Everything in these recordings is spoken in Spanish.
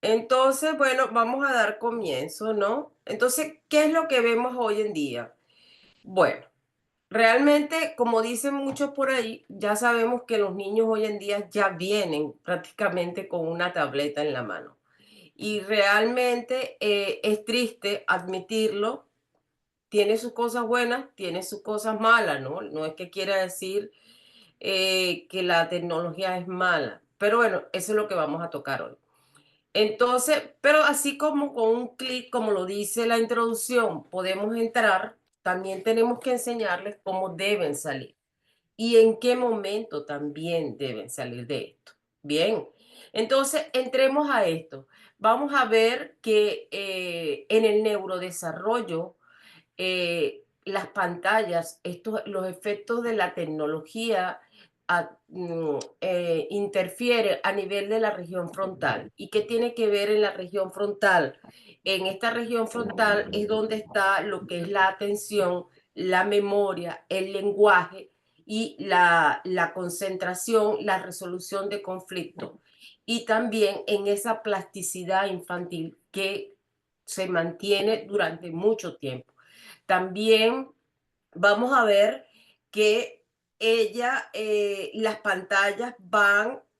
Entonces, bueno, vamos a dar comienzo, ¿no? Entonces, ¿qué es lo que vemos hoy en día? Bueno, realmente, como dicen muchos por ahí, ya sabemos que los niños hoy en día ya vienen prácticamente con una tableta en la mano. Y realmente es triste admitirlo, tiene sus cosas buenas, tiene sus cosas malas, ¿no? No es que quiera decir que la tecnología es mala, pero bueno, eso es lo que vamos a tocar hoy. Entonces, pero así como con un clic, como lo dice la introducción, podemos entrar, también tenemos que enseñarles cómo deben salir y en qué momento también deben salir de esto. Bien, entonces entremos a esto. Vamos a ver que en el neurodesarrollo las pantallas, los efectos de la tecnología interfiere a nivel de la región frontal. ¿Y qué tiene que ver en la región frontal? En esta región frontal es donde está lo que es la atención, la memoria, el lenguaje y la concentración, la resolución de conflictos. Y también en esa plasticidad infantil que se mantiene durante mucho tiempo. También vamos a ver que las pantallas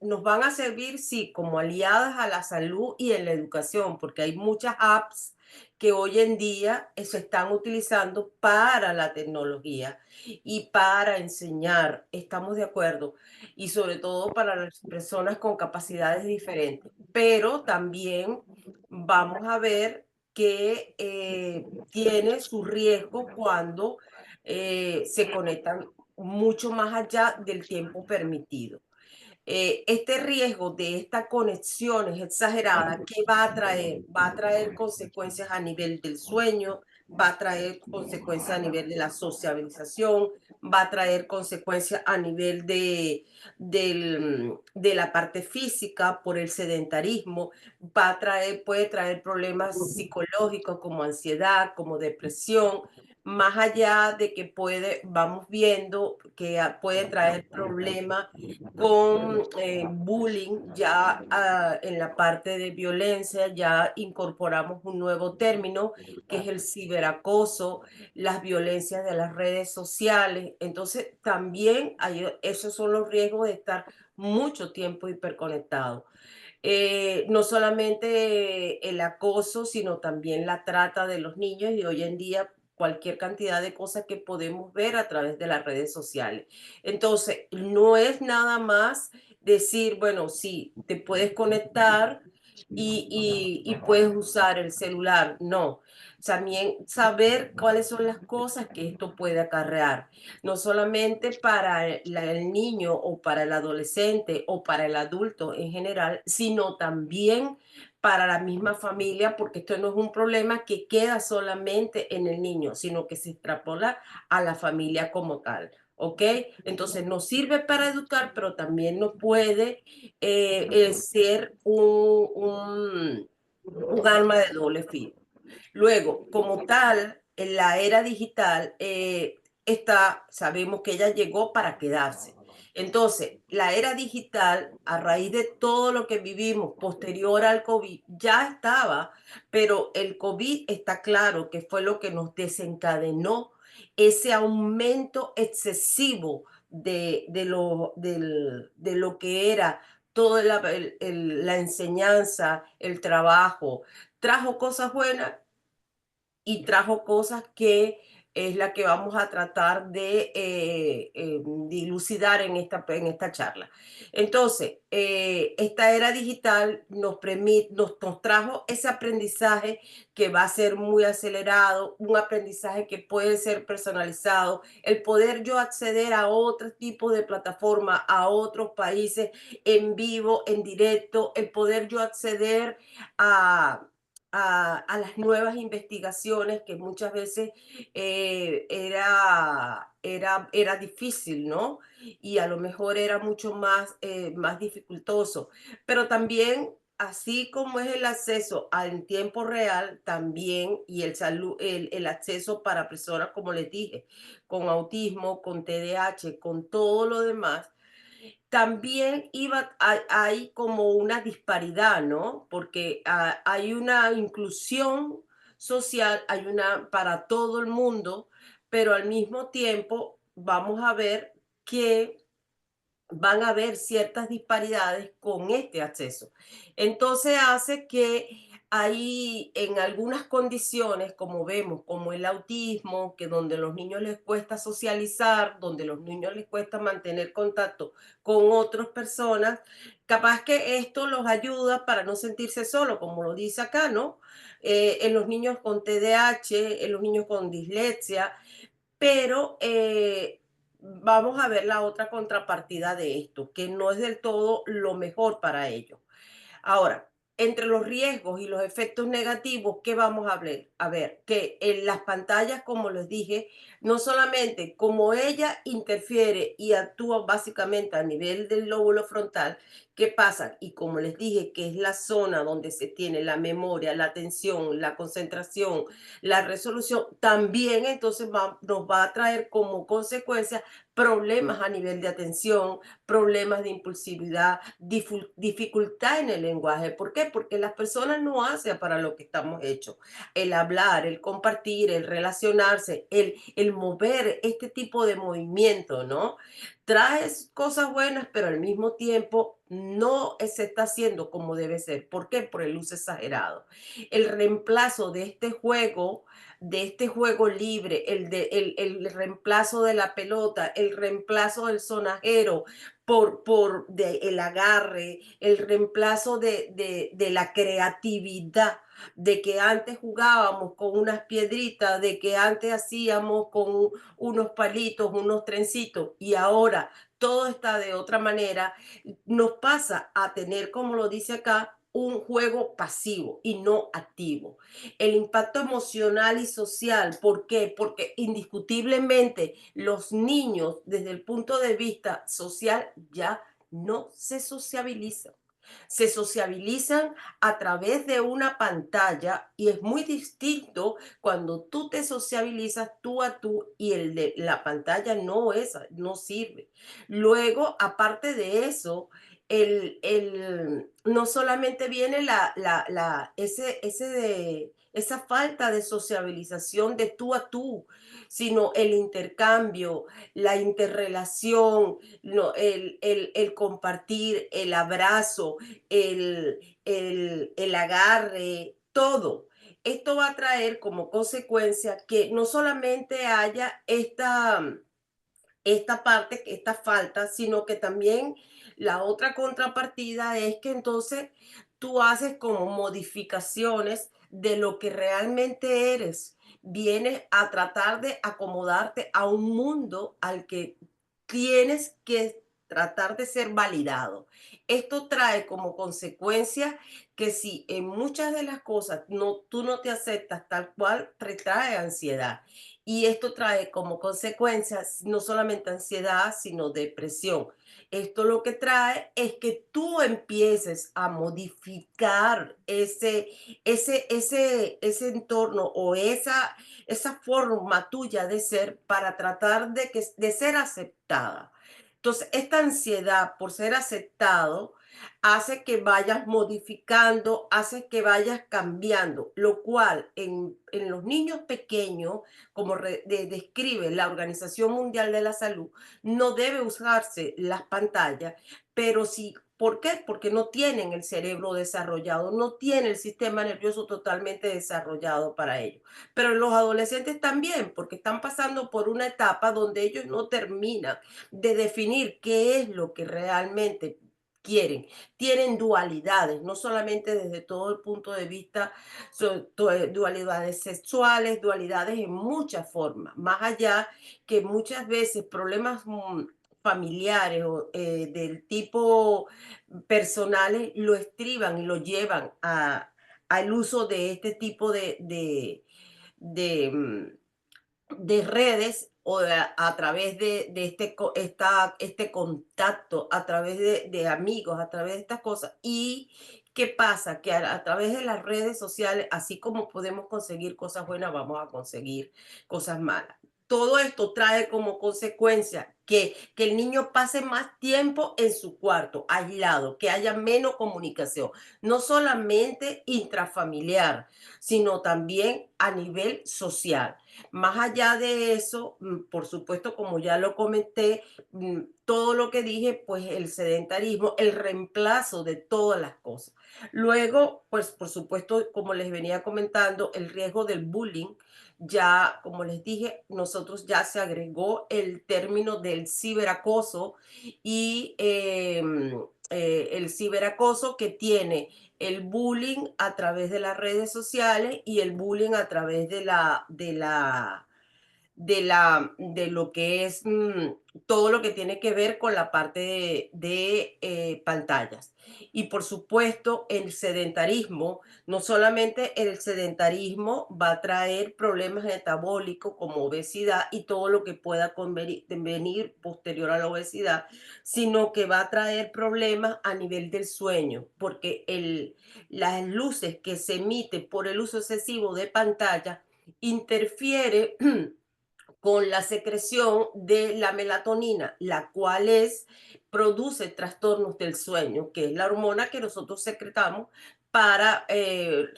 nos van a servir, sí, como aliadas a la salud y en la educación, porque hay muchas apps que hoy en día se están utilizando para la tecnología y para enseñar, estamos de acuerdo, y sobre todo para las personas con capacidades diferentes. Pero también vamos a ver que tiene su riesgo cuando se conectan mucho más allá del tiempo permitido. Este riesgo de esta conexión es exagerada. ¿Qué va a traer? Va a traer consecuencias a nivel del sueño, va a traer consecuencias a nivel de la sociabilización, va a traer consecuencias a nivel de la parte física por el sedentarismo, puede traer problemas psicológicos como ansiedad, como depresión, más allá de que vamos viendo que puede traer problemas con bullying, ya en la parte de violencia, ya incorporamos un nuevo término que es el ciberacoso, las violencias de las redes sociales. Entonces, también esos son los riesgos de estar mucho tiempo hiperconectado. No solamente el acoso, sino también la trata de los niños y hoy en día cualquier cantidad de cosas que podemos ver a través de las redes sociales. Entonces, no es nada más decir, bueno, sí, te puedes conectar y puedes usar el celular. No, también saber cuáles son las cosas que esto puede acarrear, no solamente para el niño o para el adolescente o para el adulto en general, sino también para la misma familia, porque esto no es un problema que queda solamente en el niño, sino que se extrapola a la familia como tal. ¿Ok? Entonces nos sirve para educar, pero también nos puede ser un arma de doble filo. Luego, como tal, en la era digital, sabemos que ella llegó para quedarse. Entonces, la era digital, a raíz de todo lo que vivimos posterior al COVID, ya estaba, pero el COVID está claro que fue lo que nos desencadenó ese aumento excesivo de lo que era toda la enseñanza, el trabajo. Trajo cosas buenas y trajo cosas que es la que vamos a tratar de dilucidar en esta charla. Entonces, esta era digital nos trajo ese aprendizaje que va a ser muy acelerado, un aprendizaje que puede ser personalizado, el poder yo acceder a otro tipo de plataforma, a otros países en vivo, en directo, el poder yo acceder a a las nuevas investigaciones que muchas veces era difícil, ¿no? Y a lo mejor era mucho más dificultoso. Pero también, así como es el acceso al tiempo real, también y el acceso para personas, como les dije, con autismo, con TDAH, con todo lo demás, también hay como una disparidad, ¿no? Porque hay una inclusión social, hay una para todo el mundo, pero al mismo tiempo vamos a ver que van a haber ciertas disparidades con este acceso. Entonces hace que hay en algunas condiciones, como vemos, como el autismo, que donde los niños les cuesta socializar, donde los niños les cuesta mantener contacto con otras personas, capaz que esto los ayuda para no sentirse solos, como lo dice acá, ¿no? En los niños con TDAH, en los niños con dislexia, pero vamos a ver la otra contrapartida de esto, que no es del todo lo mejor para ellos. Ahora, entre los riesgos y los efectos negativos, ¿qué vamos a ver? A ver, que en las pantallas, como les dije, no solamente como ella interfiere y actúa básicamente a nivel del lóbulo frontal, ¿qué pasa? Y como les dije, que es la zona donde se tiene la memoria, la atención, la concentración, la resolución, también entonces nos va a traer como consecuencia problemas a nivel de atención, problemas de impulsividad, dificultad en el lenguaje. ¿Por qué? Porque las personas no hacen para lo que estamos hechos. El hablar, el compartir, el relacionarse, el mover este tipo de movimiento, ¿no? Trae cosas buenas, pero al mismo tiempo no se está haciendo como debe ser. ¿Por qué? Por el uso exagerado. El reemplazo de este juego libre, el reemplazo de la pelota, el reemplazo del sonajero el agarre, el reemplazo de la creatividad, de que antes jugábamos con unas piedritas, de que antes hacíamos con unos palitos, unos trencitos, y ahora todo está de otra manera, nos pasa a tener, como lo dice acá, un juego pasivo y no activo. El impacto emocional y social, ¿por qué? Porque indiscutiblemente los niños desde el punto de vista social ya no se sociabilizan. Se sociabilizan a través de una pantalla y es muy distinto cuando tú te sociabilizas tú a tú y el de la pantalla no sirve. Luego, aparte de eso, no solamente viene esa falta de sociabilización de tú a tú, sino el intercambio, la interrelación, no, el compartir, el abrazo, el agarre, todo. Esto va a traer como consecuencia que no solamente haya esta parte, esta falta, sino que también la otra contrapartida es que entonces tú haces como modificaciones de lo que realmente eres. Vienes a tratar de acomodarte a un mundo al que tienes que tratar de ser validado. Esto trae como consecuencia que si en muchas de las cosas tú no te aceptas tal cual, te trae ansiedad. Y esto trae como consecuencia no solamente ansiedad, sino depresión. Esto lo que trae es que tú empieces a modificar ese entorno o esa forma tuya de ser para tratar de ser aceptada. Entonces, esta ansiedad por ser aceptado hace que vayas modificando, hace que vayas cambiando, lo cual en los niños pequeños, como describe la Organización Mundial de la Salud, no debe usarse las pantallas, pero sí, ¿por qué? Porque no tienen el cerebro desarrollado, no tienen el sistema nervioso totalmente desarrollado para ello. Pero los adolescentes también, porque están pasando por una etapa donde ellos no terminan de definir qué es lo que realmente quieren. Tienen dualidades, no solamente desde todo el punto de vista, dualidades sexuales, dualidades en muchas formas, más allá que muchas veces problemas familiares o del tipo personales lo estriban y lo llevan al uso de este tipo de, de redes o a través de este contacto, a través de amigos, a través de estas cosas. ¿Y qué pasa? Que a través de las redes sociales, así como podemos conseguir cosas buenas, vamos a conseguir cosas malas. Todo esto trae como consecuencia que el niño pase más tiempo en su cuarto, aislado, que haya menos comunicación, no solamente intrafamiliar, sino también a nivel social. Más allá de eso, por supuesto, como ya lo comenté, todo lo que dije, pues el sedentarismo, el reemplazo de todas las cosas. Luego, pues por supuesto, como les venía comentando, el riesgo del bullying. Ya, como les dije, nosotros ya se agregó el término del ciberacoso y el ciberacoso que tiene el bullying a través de las redes sociales y el bullying a través de lo que es todo lo que tiene que ver con la parte de pantallas. Y por supuesto, el sedentarismo, no solamente el sedentarismo va a traer problemas metabólicos como obesidad y todo lo que pueda venir posterior a la obesidad, sino que va a traer problemas a nivel del sueño, porque las luces que se emiten por el uso excesivo de pantalla interfiere con la secreción de la melatonina, la cual produce trastornos del sueño, que es la hormona que nosotros secretamos para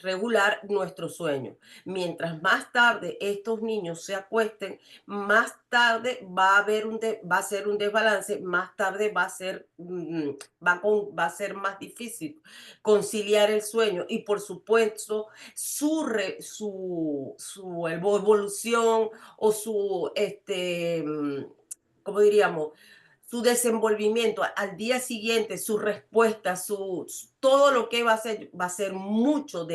regular nuestro sueño. Mientras más tarde estos niños se acuesten, más tarde va a ser un desbalance, más tarde va a ser más difícil conciliar el sueño y por supuesto su evolución o ¿cómo diríamos? Su desenvolvimiento al día siguiente, su respuesta, todo lo que va a ser mucho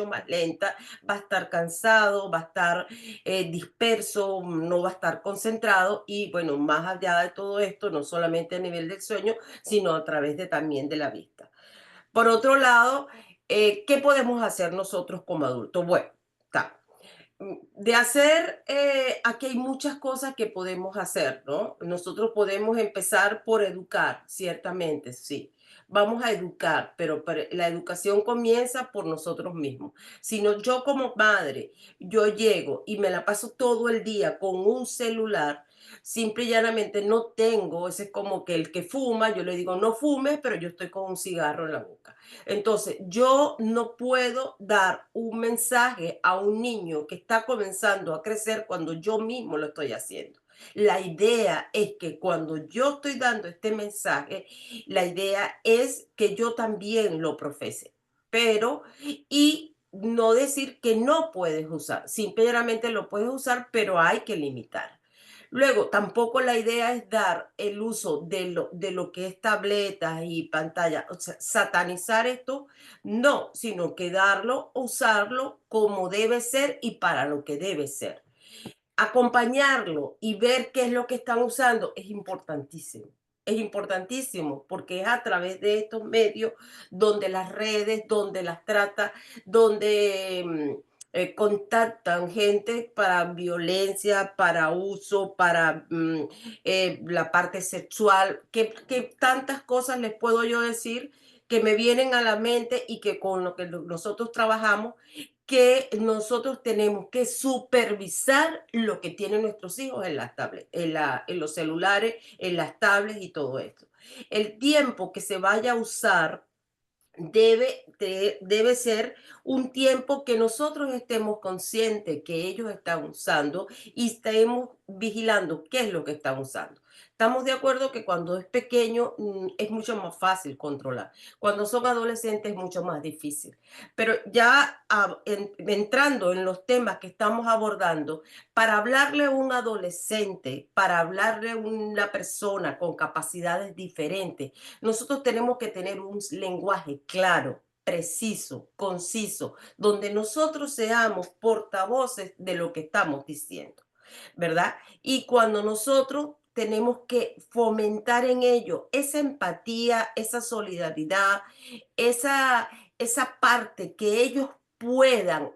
más lenta, va a estar cansado, va a estar disperso, no va a estar concentrado y bueno, más allá de todo esto, no solamente a nivel del sueño, sino a través de también de la vista. Por otro lado, ¿qué podemos hacer nosotros como adultos? Bueno, está. De hacer, aquí hay muchas cosas que podemos hacer, ¿no? Nosotros podemos empezar por educar, ciertamente, sí. Vamos a educar, pero la educación comienza por nosotros mismos. Si no, yo como madre, yo llego y me la paso todo el día con un celular, simple y llanamente no tengo, ese es como que el que fuma, yo le digo no fumes, pero yo estoy con un cigarro en la boca. Entonces, yo no puedo dar un mensaje a un niño que está comenzando a crecer cuando yo mismo lo estoy haciendo. La idea es que cuando yo estoy dando este mensaje, la idea es que yo también lo profese, pero y no decir que no puedes usar, simplemente lo puedes usar, pero hay que limitar. Luego, tampoco la idea es dar el uso de lo que es tabletas y pantalla, o sea, satanizar esto, no, sino que darlo, usarlo como debe ser y para lo que debe ser. Acompañarlo y ver qué es lo que están usando es importantísimo. Es importantísimo porque es a través de estos medios donde las redes, donde las trata, donde contactan gente para violencia, para uso, para la parte sexual, que tantas cosas les puedo yo decir que me vienen a la mente y que con lo que nosotros trabajamos que nosotros tenemos que supervisar lo que tienen nuestros hijos en las tablets, en los celulares, en las tablets y todo esto. El tiempo que se vaya a usar debe ser un tiempo que nosotros estemos conscientes que ellos están usando y estemos vigilando qué es lo que están usando. Estamos de acuerdo que cuando es pequeño es mucho más fácil controlar. Cuando son adolescentes es mucho más difícil. Pero ya entrando en los temas que estamos abordando, para hablarle a un adolescente, para hablarle a una persona con capacidades diferentes, nosotros tenemos que tener un lenguaje claro, preciso, conciso, donde nosotros seamos portavoces de lo que estamos diciendo, ¿verdad? Y cuando nosotros tenemos que fomentar en ellos esa empatía, esa solidaridad, esa, esa parte que ellos puedan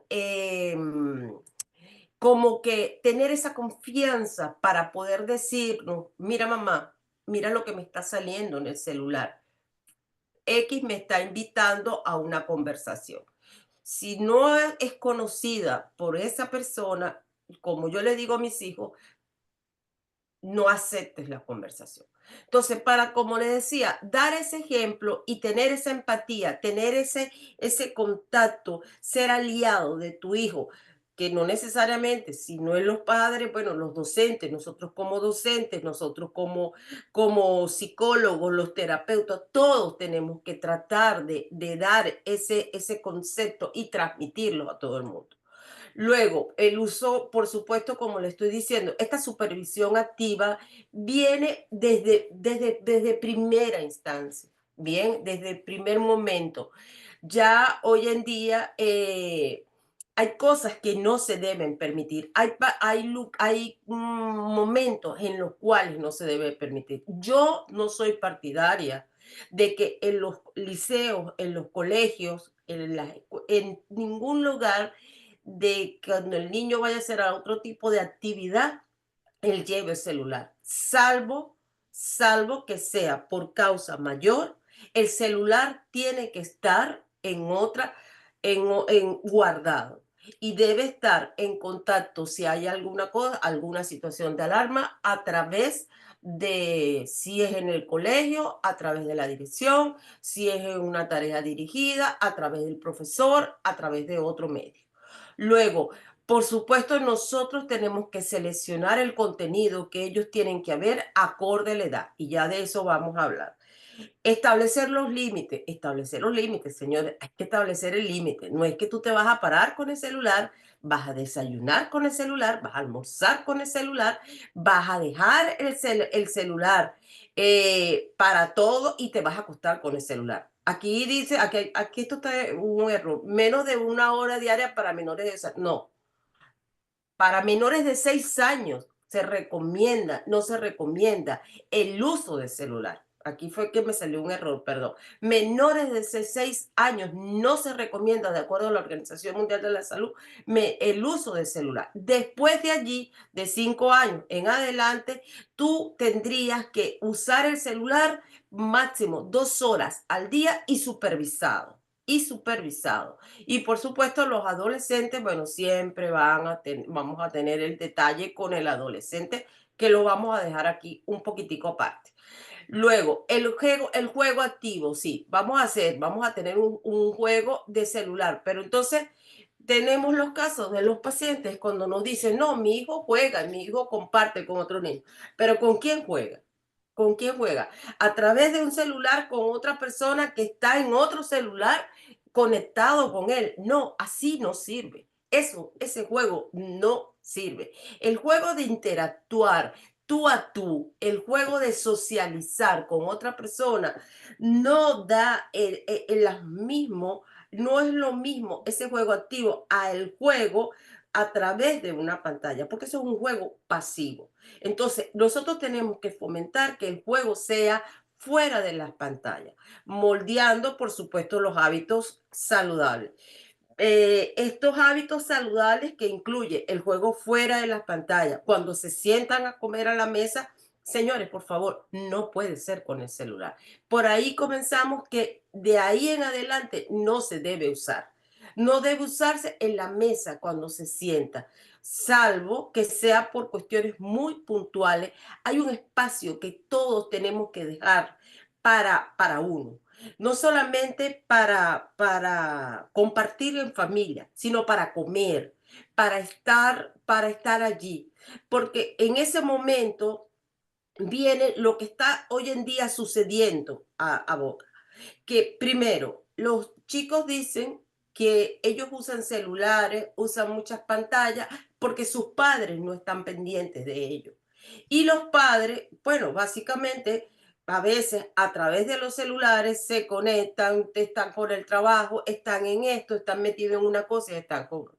como que tener esa confianza para poder decirnos, mira mamá, mira lo que me está saliendo en el celular. X me está invitando a una conversación. Si no es conocida por esa persona, como yo le digo a mis hijos, no aceptes la conversación. Entonces, para, como le decía, dar ese ejemplo y tener esa empatía, tener ese contacto, ser aliado de tu hijo, que no necesariamente, si no es los padres, bueno, los docentes, nosotros como docentes, nosotros como psicólogos, los terapeutas, todos tenemos que tratar de dar ese concepto y transmitirlo a todo el mundo. Luego, el uso, por supuesto, como le estoy diciendo, esta supervisión activa viene desde primera instancia, bien, desde el primer momento. Ya hoy en día hay cosas que no se deben permitir, hay momentos en los cuales no se debe permitir. Yo no soy partidaria de que en los liceos, en los colegios, en ningún lugar de cuando el niño vaya a hacer otro tipo de actividad, él lleve el celular, salvo que sea por causa mayor, el celular tiene que estar en otra, en guardado y debe estar en contacto si hay alguna cosa, alguna situación de alarma a través de, si es en el colegio, a través de la dirección, si es en una tarea dirigida, a través del profesor, a través de otro medio. Luego, por supuesto, nosotros tenemos que seleccionar el contenido que ellos tienen que ver acorde a la edad, y ya de eso vamos a hablar. Establecer los límites, señores, hay que establecer el límite. No es que tú te vas a parar con el celular, vas a desayunar con el celular, vas a almorzar con el celular, vas a dejar el celular para todo y te vas a acostar con el celular. Aquí dice, aquí esto está un error, menos de 1 hora diaria para menores de edad. No, para menores de 6 años se recomienda, no se recomienda el uso de celular. Aquí fue que me salió un error, perdón. Menores de 6 años no se recomienda, de acuerdo a la Organización Mundial de la Salud, el uso de celular. Después de allí, de 5 años en adelante, tú tendrías que usar el celular máximo 2 horas al día y supervisado. Y supervisado. Y por supuesto, los adolescentes, bueno, siempre vamos a tener el detalle con el adolescente, que lo vamos a dejar aquí un poquitico aparte. Luego, el juego activo, sí, vamos a tener un juego de celular, pero entonces tenemos los casos de los pacientes cuando nos dicen, no, mi hijo juega, mi hijo comparte con otro niño, pero ¿con quién juega? ¿Con quién juega? A través de un celular con otra persona que está en otro celular conectado con él. No, así no sirve. Ese juego no sirve. El juego de interactuar tú a tú, el juego de socializar con otra persona, no da no es lo mismo ese juego activo al juego a través de una pantalla, porque eso es un juego pasivo. Entonces, nosotros tenemos que fomentar que el juego sea fuera de las pantallas, moldeando, por supuesto, los hábitos saludables. Estos hábitos saludables que incluye el juego fuera de las pantallas, cuando se sientan a comer a la mesa, señores, por favor, no puede ser con el celular. Por ahí comenzamos que de ahí en adelante no se debe usar. No debe usarse en la mesa cuando se sienta, salvo que sea por cuestiones muy puntuales. Hay un espacio que todos tenemos que dejar para uno, no solamente para compartir en familia, sino para comer, para estar allí, porque en ese momento viene lo que está hoy en día sucediendo a Boca, que primero, los chicos dicen que ellos usan celulares, usan muchas pantallas, porque sus padres no están pendientes de ellos. Y los padres, bueno, básicamente, a veces a través de los celulares se conectan, están con el trabajo, están en esto, están metidos en una cosa y están con otra.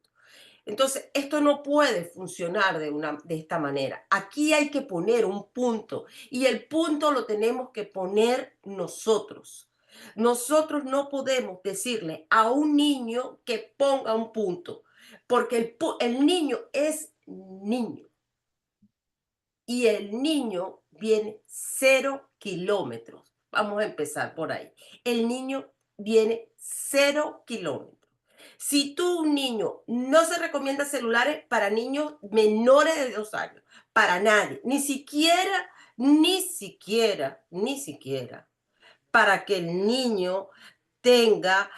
Entonces, esto no puede funcionar de esta manera. Aquí hay que poner un punto y el punto lo tenemos que poner nosotros. Nosotros no podemos decirle a un niño que ponga un punto, porque el niño es niño y el niño viene 0 kilómetros. Vamos a empezar por ahí. El niño viene 0 kilómetros. Si tú, un niño, no se recomienda celulares para niños menores de 2 años, para nadie, ni siquiera para que el niño tenga,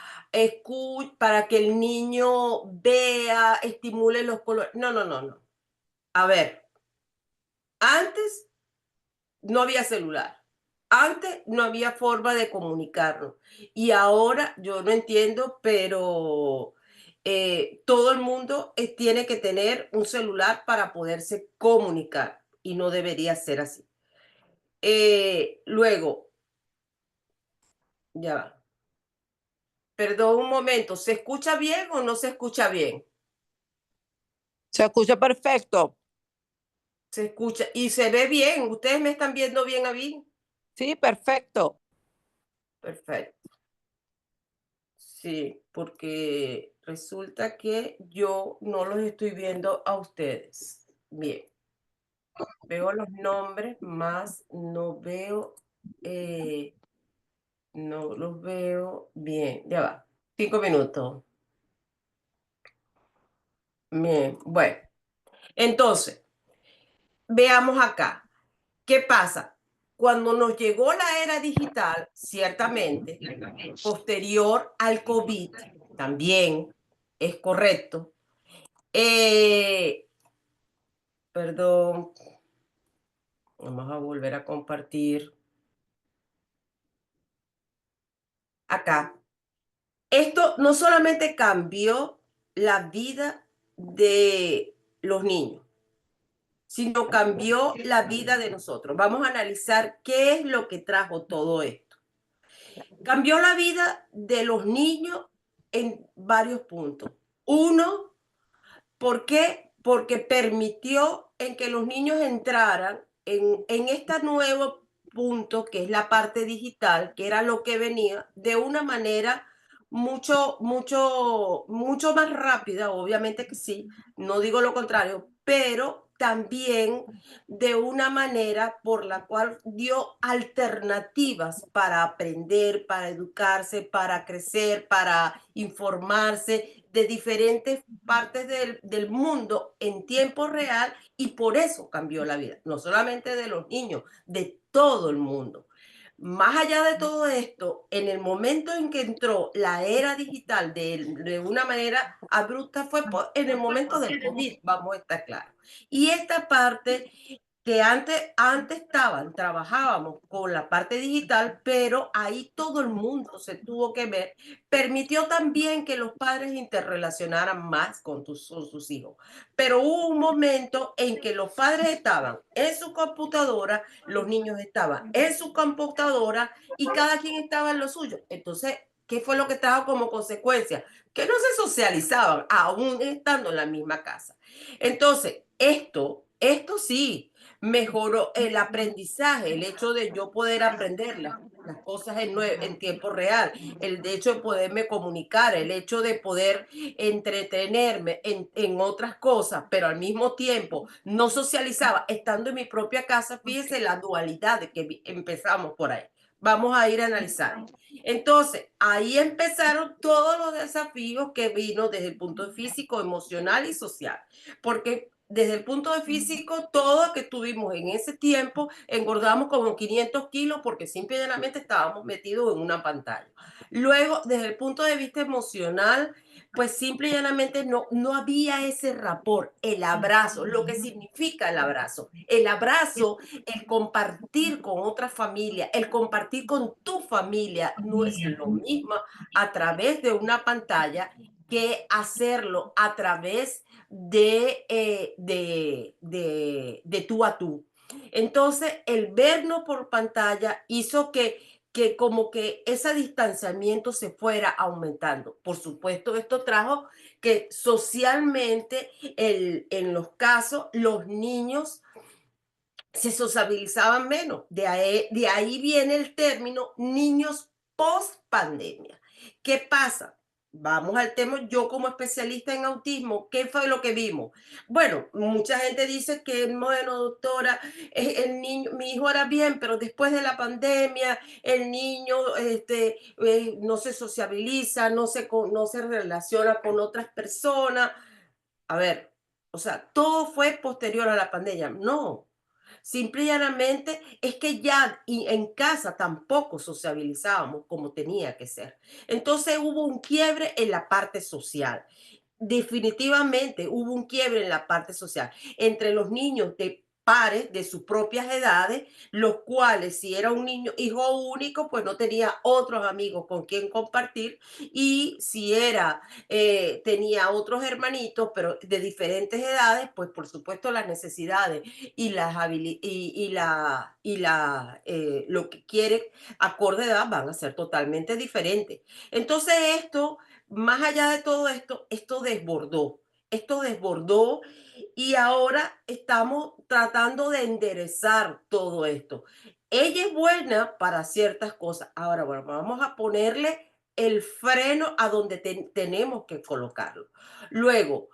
para que el niño vea, estimule los colores. No, no, no, no. A ver, antes no había celular. Antes no había forma de comunicarnos. Y ahora yo no entiendo, pero todo el mundo tiene que tener un celular para poderse comunicar y no debería ser así. Luego, ya va. Perdón un momento, ¿se escucha bien o no se escucha bien? Se escucha perfecto. Se escucha y se ve bien. ¿Ustedes me están viendo bien a mí? Sí, perfecto. Perfecto. Sí, porque resulta que yo no los estoy viendo a ustedes. Bien, veo los nombres, más eh, no los veo bien. Ya va, 5 minutos. Bien, bueno, entonces, veamos acá. ¿Qué pasa? Cuando nos llegó la era digital, ciertamente, posterior al COVID, también es correcto. eh, Perdón, vamos a volver a compartir acá. Esto no solamente cambió la vida de los niños, sino cambió la vida de nosotros. Vamos a analizar qué es lo que trajo todo esto. Cambió la vida de los niños en varios puntos. Uno, ¿por qué? Porque permitió en que los niños entraran en este nuevo punto, que es la parte digital, que era lo que venía, de una manera mucho más rápida, obviamente que sí, no digo lo contrario, pero también de una manera por la cual dio alternativas para aprender, para educarse, para crecer, para informarse de diferentes partes del mundo en tiempo real y por eso cambió la vida, no solamente de los niños, de todo el mundo. Más allá de todo esto, en el momento en que entró la era digital de una manera abrupta fue en el momento del COVID, vamos a estar claros. Y esta parte que antes trabajábamos con la parte digital, pero ahí todo el mundo se tuvo que ver, permitió también que los padres interrelacionaran más con sus hijos. Pero hubo un momento en que los padres estaban en su computadora, los niños estaban en su computadora y cada quien estaba en lo suyo. Entonces, ¿qué fue lo que trajo como consecuencia? Que no se socializaban, aún estando en la misma casa. Entonces, esto sí, mejoró el aprendizaje, el hecho de yo poder aprender las cosas en tiempo real, el de hecho de poderme comunicar, el hecho de poder entretenerme en otras cosas, pero al mismo tiempo no socializaba, estando en mi propia casa, fíjese la dualidad de que empezamos por ahí. Vamos a ir a analizar. Entonces, ahí empezaron todos los desafíos que vino desde el punto físico, emocional y social, porque desde el punto de físico, todos que estuvimos en ese tiempo engordamos como 500 kilos porque simplemente estábamos metidos en una pantalla. Luego, desde el punto de vista emocional, pues simple y llanamente no había ese rapport, el abrazo, lo que significa el abrazo. El abrazo, el compartir con otra familia, el compartir con tu familia no es lo mismo a través de una pantalla que hacerlo a través de tú a tú. Entonces, el vernos por pantalla hizo que como que ese distanciamiento se fuera aumentando. Por supuesto, esto trajo que socialmente, en los casos, los niños se sociabilizaban menos. De ahí viene el término niños post pandemia. ¿Qué pasa? Vamos al tema, yo como especialista en autismo, ¿qué fue lo que vimos? Bueno, mucha gente dice que, bueno, doctora, el niño, mi hijo era bien, pero después de la pandemia, el niño no se sociabiliza, no se relaciona con otras personas. A ver, O sea, todo fue posterior a la pandemia. No, simple y llanamente es que ya en casa tampoco sociabilizábamos como tenía que ser. Entonces hubo un quiebre en la parte social. Definitivamente hubo un quiebre en la parte social entre los niños de pares de sus propias edades, los cuales si era un niño hijo único, pues no tenía otros amigos con quien compartir, y si era tenía otros hermanitos, pero de diferentes edades, pues por supuesto las necesidades y las lo que quiere acorde a edad van a ser totalmente diferentes. Entonces esto, más allá de todo esto, esto desbordó y ahora estamos tratando de enderezar todo esto. Ella es buena para ciertas cosas. Ahora, bueno, vamos a ponerle el freno a donde tenemos que colocarlo. Luego,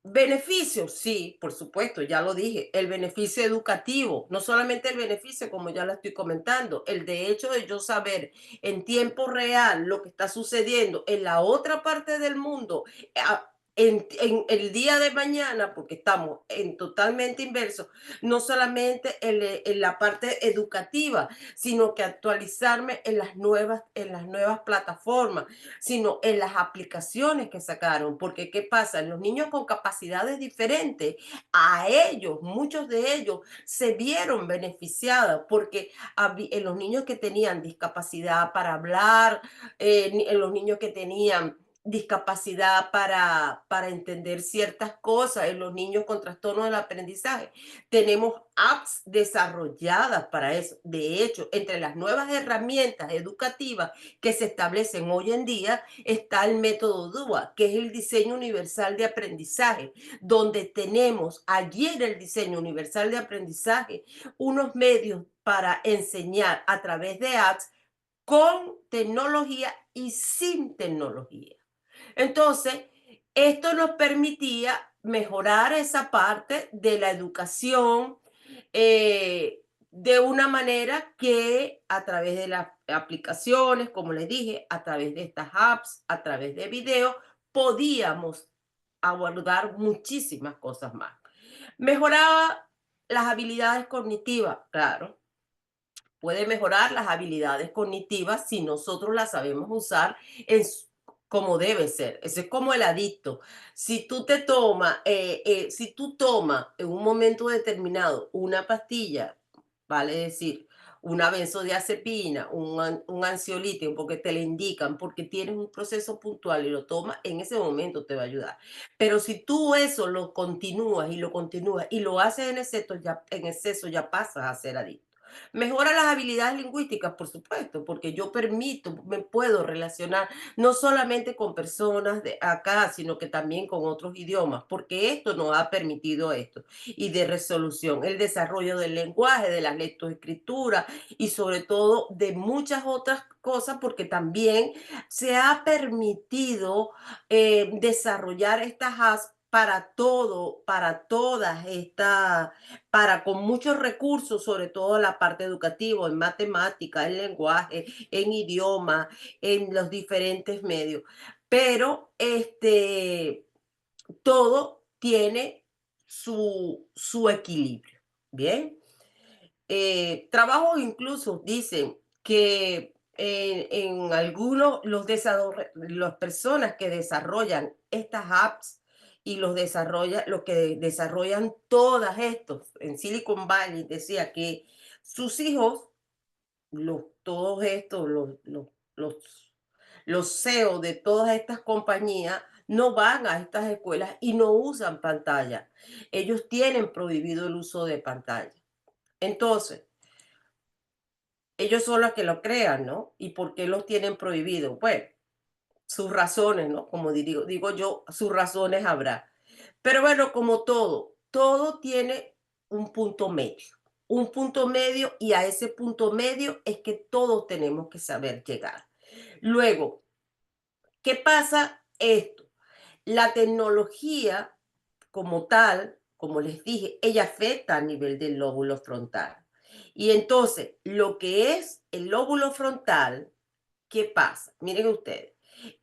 beneficios, sí, por supuesto, ya lo dije, el beneficio educativo, no solamente el beneficio, como ya lo estoy comentando, el de hecho de yo saber en tiempo real lo que está sucediendo en la otra parte del mundo, en el día de mañana, porque estamos en totalmente inverso, no solamente en la parte educativa, sino que actualizarme en las nuevas plataformas, sino en las aplicaciones que sacaron, porque ¿qué pasa? Los niños con capacidades diferentes, a ellos, muchos de ellos se vieron beneficiados porque en los niños que tenían discapacidad para hablar, en los niños que tenían discapacidad para entender ciertas cosas, en los niños con trastorno del aprendizaje. Tenemos apps desarrolladas para eso. De hecho, entre las nuevas herramientas educativas que se establecen hoy en día está el método DUA, que es el diseño universal de aprendizaje, donde tenemos allí en el diseño universal de aprendizaje unos medios para enseñar a través de apps con tecnología y sin tecnología. Entonces, esto nos permitía mejorar esa parte de la educación, de una manera que a través de las aplicaciones, como les dije, a través de estas apps, a través de videos, podíamos abordar muchísimas cosas más. Mejoraba las habilidades cognitivas, claro, puede mejorar las habilidades cognitivas si nosotros las sabemos usar en como debe ser. Ese es como el adicto. Si tú tomas en un momento determinado una pastilla, vale decir, una benzodiazepina, un ansiolítico, porque te le indican, porque tienes un proceso puntual y lo tomas, en ese momento te va a ayudar. Pero si tú eso lo continúas y lo haces en exceso ya pasas a ser adicto. Mejora las habilidades lingüísticas, por supuesto, porque yo me puedo relacionar no solamente con personas de acá, sino que también con otros idiomas, porque esto nos ha permitido esto. Y de resolución, el desarrollo del lenguaje, de la lectoescritura y sobre todo de muchas otras cosas, porque también se ha permitido desarrollar estas apps para todo, para todas estas para con muchos recursos, sobre todo la parte educativa, en matemática, en lenguaje, en idioma, en los diferentes medios. Pero todo tiene su equilibrio. Bien. Trabajos incluso dicen que en algunos, las personas que desarrollan estas apps y los que desarrollan todas estos en Silicon Valley, decía que sus hijos, todos estos, los CEO de todas estas compañías, no van a estas escuelas y no usan pantalla. Ellos tienen prohibido el uso de pantalla. Entonces, ellos son los que lo crean, ¿no? ¿Y por qué los tienen prohibido? Bueno, sus razones, ¿no? Como digo yo, sus razones habrá. Pero bueno, como todo, todo tiene un punto medio y a ese punto medio es que todos tenemos que saber llegar. Luego, ¿qué pasa esto? La tecnología como tal, como les dije, ella afecta a nivel del lóbulo frontal. Y entonces, lo que es el lóbulo frontal, ¿qué pasa? Miren ustedes,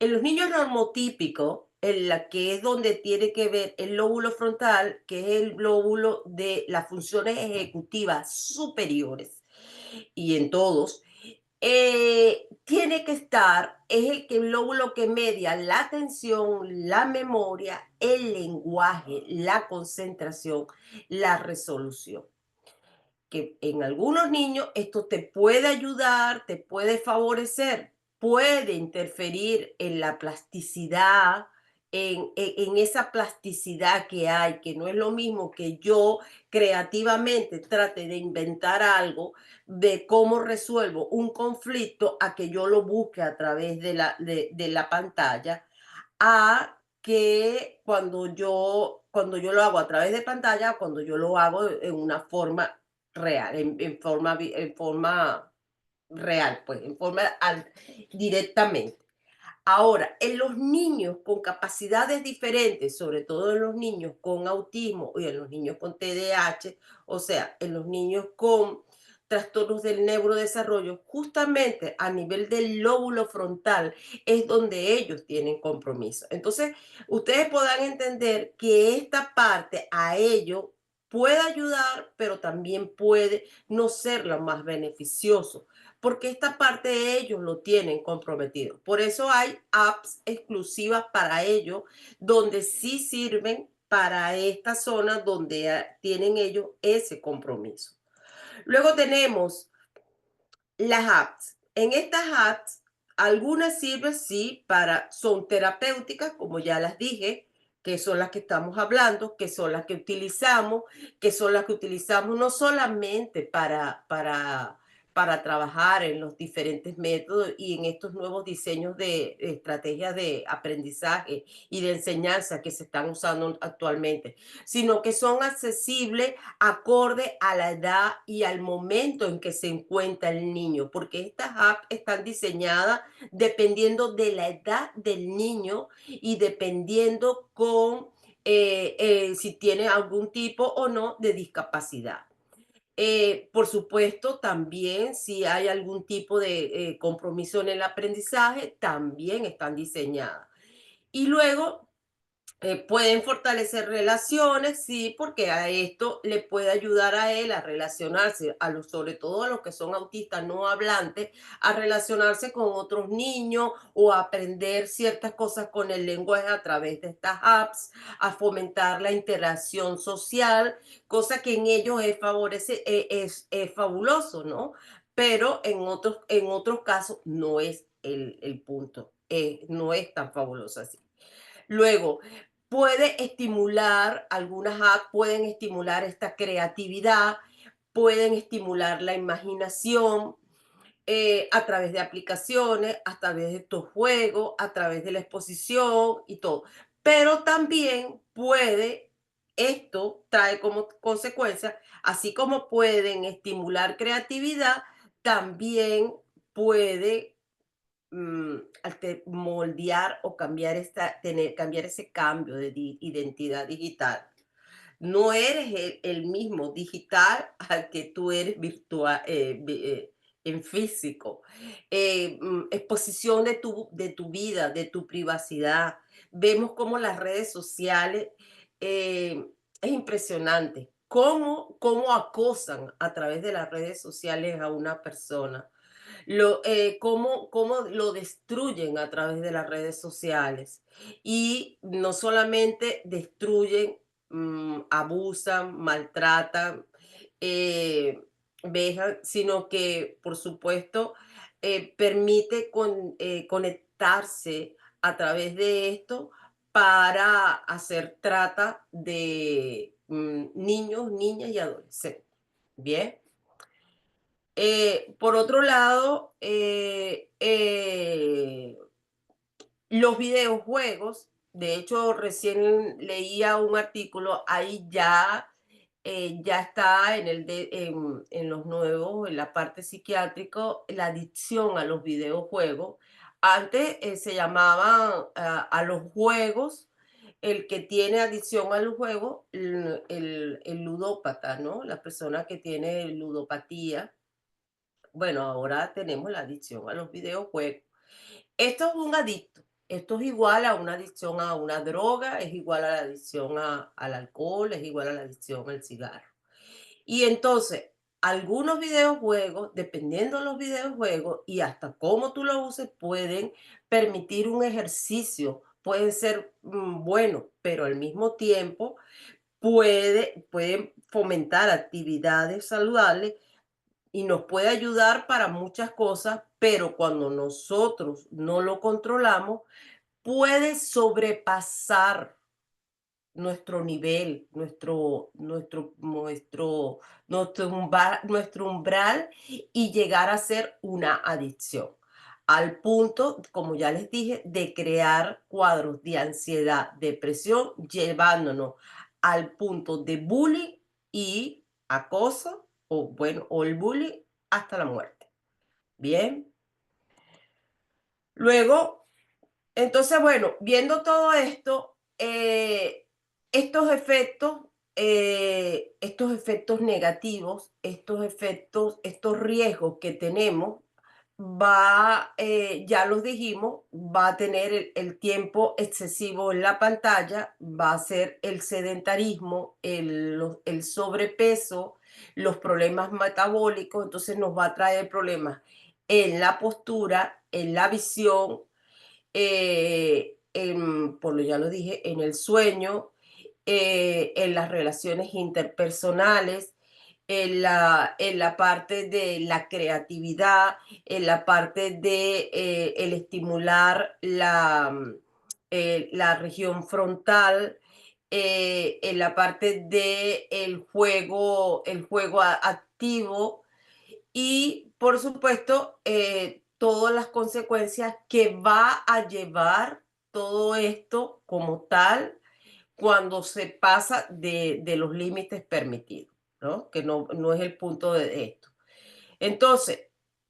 en los niños normotípicos, en la que es donde tiene que ver el lóbulo frontal, que es el lóbulo de las funciones ejecutivas superiores, y en todos, tiene que estar, es el lóbulo que media la atención, la memoria, el lenguaje, la concentración, la resolución. Que en algunos niños esto te puede ayudar, te puede favorecer, puede interferir en la plasticidad, en esa plasticidad que hay, que no es lo mismo que yo creativamente trate de inventar algo de cómo resuelvo un conflicto a que yo lo busque a través de la pantalla, a que cuando yo lo hago a través de pantalla, cuando yo lo hago en una forma real, en forma real, pues, directamente. Ahora, en los niños con capacidades diferentes, sobre todo en los niños con autismo y en los niños con TDAH, o sea, en los niños con trastornos del neurodesarrollo, justamente a nivel del lóbulo frontal es donde ellos tienen compromiso. Entonces, ustedes podrán entender que esta parte a ellos puede ayudar, pero también puede no ser lo más beneficioso porque esta parte de ellos lo tienen comprometido. Por eso hay apps exclusivas para ellos, donde sí sirven para esta zona donde tienen ellos ese compromiso. Luego tenemos las apps. En estas apps, algunas sirven sí son terapéuticas, como ya las dije, que son las que estamos hablando, que son las que utilizamos, no solamente para trabajar en los diferentes métodos y en estos nuevos diseños de estrategias de aprendizaje y de enseñanza que se están usando actualmente, sino que son accesibles acorde a la edad y al momento en que se encuentra el niño, porque estas apps están diseñadas dependiendo de la edad del niño y dependiendo si tiene algún tipo o no de discapacidad. Por supuesto, también si hay algún tipo de compromiso en el aprendizaje, también están diseñadas. Y luego pueden fortalecer relaciones, sí, porque a esto le puede ayudar a él a relacionarse, sobre todo a los que son autistas no hablantes, a relacionarse con otros niños o a aprender ciertas cosas con el lenguaje a través de estas apps, a fomentar la interacción social, cosa que en ellos es fabuloso, ¿no? Pero en otros casos no es el punto, no es tan fabuloso así. Luego, algunas apps pueden estimular esta creatividad, pueden estimular la imaginación a través de aplicaciones, a través de estos juegos, a través de la exposición y todo. Pero también esto trae como consecuencia, así como pueden estimular creatividad, también puede moldear o cambiar ese cambio de identidad digital. No eres el mismo digital al que tú eres virtual, en físico. Exposición de tu vida, de tu privacidad. Vemos cómo las redes sociales, es impresionante, cómo acosan a través de las redes sociales a una persona cómo lo destruyen a través de las redes sociales. Y no solamente destruyen, abusan, maltratan, eh, vejan, sino que, por supuesto, permite conectarse a través de esto para hacer trata de niños, niñas y adolescentes. Bien. Por otro lado, los videojuegos, de hecho, recién leía un artículo, ahí ya está en los nuevos, en la parte psiquiátrica, la adicción a los videojuegos. Antes se llamaba a los juegos, el que tiene adicción a los juegos, el ludópata, ¿no? La persona que tiene ludopatía. Bueno, ahora tenemos la adicción a los videojuegos. Esto es un adicto. Esto es igual a una adicción a una droga, es igual a la adicción al alcohol, es igual a la adicción al cigarro. Y entonces, algunos videojuegos, dependiendo de los videojuegos y hasta cómo tú lo uses, pueden permitir un ejercicio, pueden ser buenos, pero al mismo tiempo pueden fomentar actividades saludables y nos puede ayudar para muchas cosas, pero cuando nosotros no lo controlamos, puede sobrepasar nuestro nivel, nuestro umbral y llegar a ser una adicción. Al punto, como ya les dije, de crear cuadros de ansiedad, depresión, llevándonos al punto de bullying y acoso, o bueno, o el bullying hasta la muerte. Bien. Luego, entonces, bueno, viendo todo esto, estos efectos negativos, estos riesgos que tenemos, ya los dijimos, va a tener el tiempo excesivo en la pantalla, va a ser el sedentarismo, el sobrepeso, los problemas metabólicos, entonces nos va a traer problemas en la postura, en la visión, ya lo dije, en el sueño, en las relaciones interpersonales, en la parte de la creatividad, en la parte de el estimular la región frontal, en la parte de el juego activo y, por supuesto, todas las consecuencias que va a llevar todo esto como tal cuando se pasa de los límites permitidos, ¿no? Que no es el punto de esto. Entonces,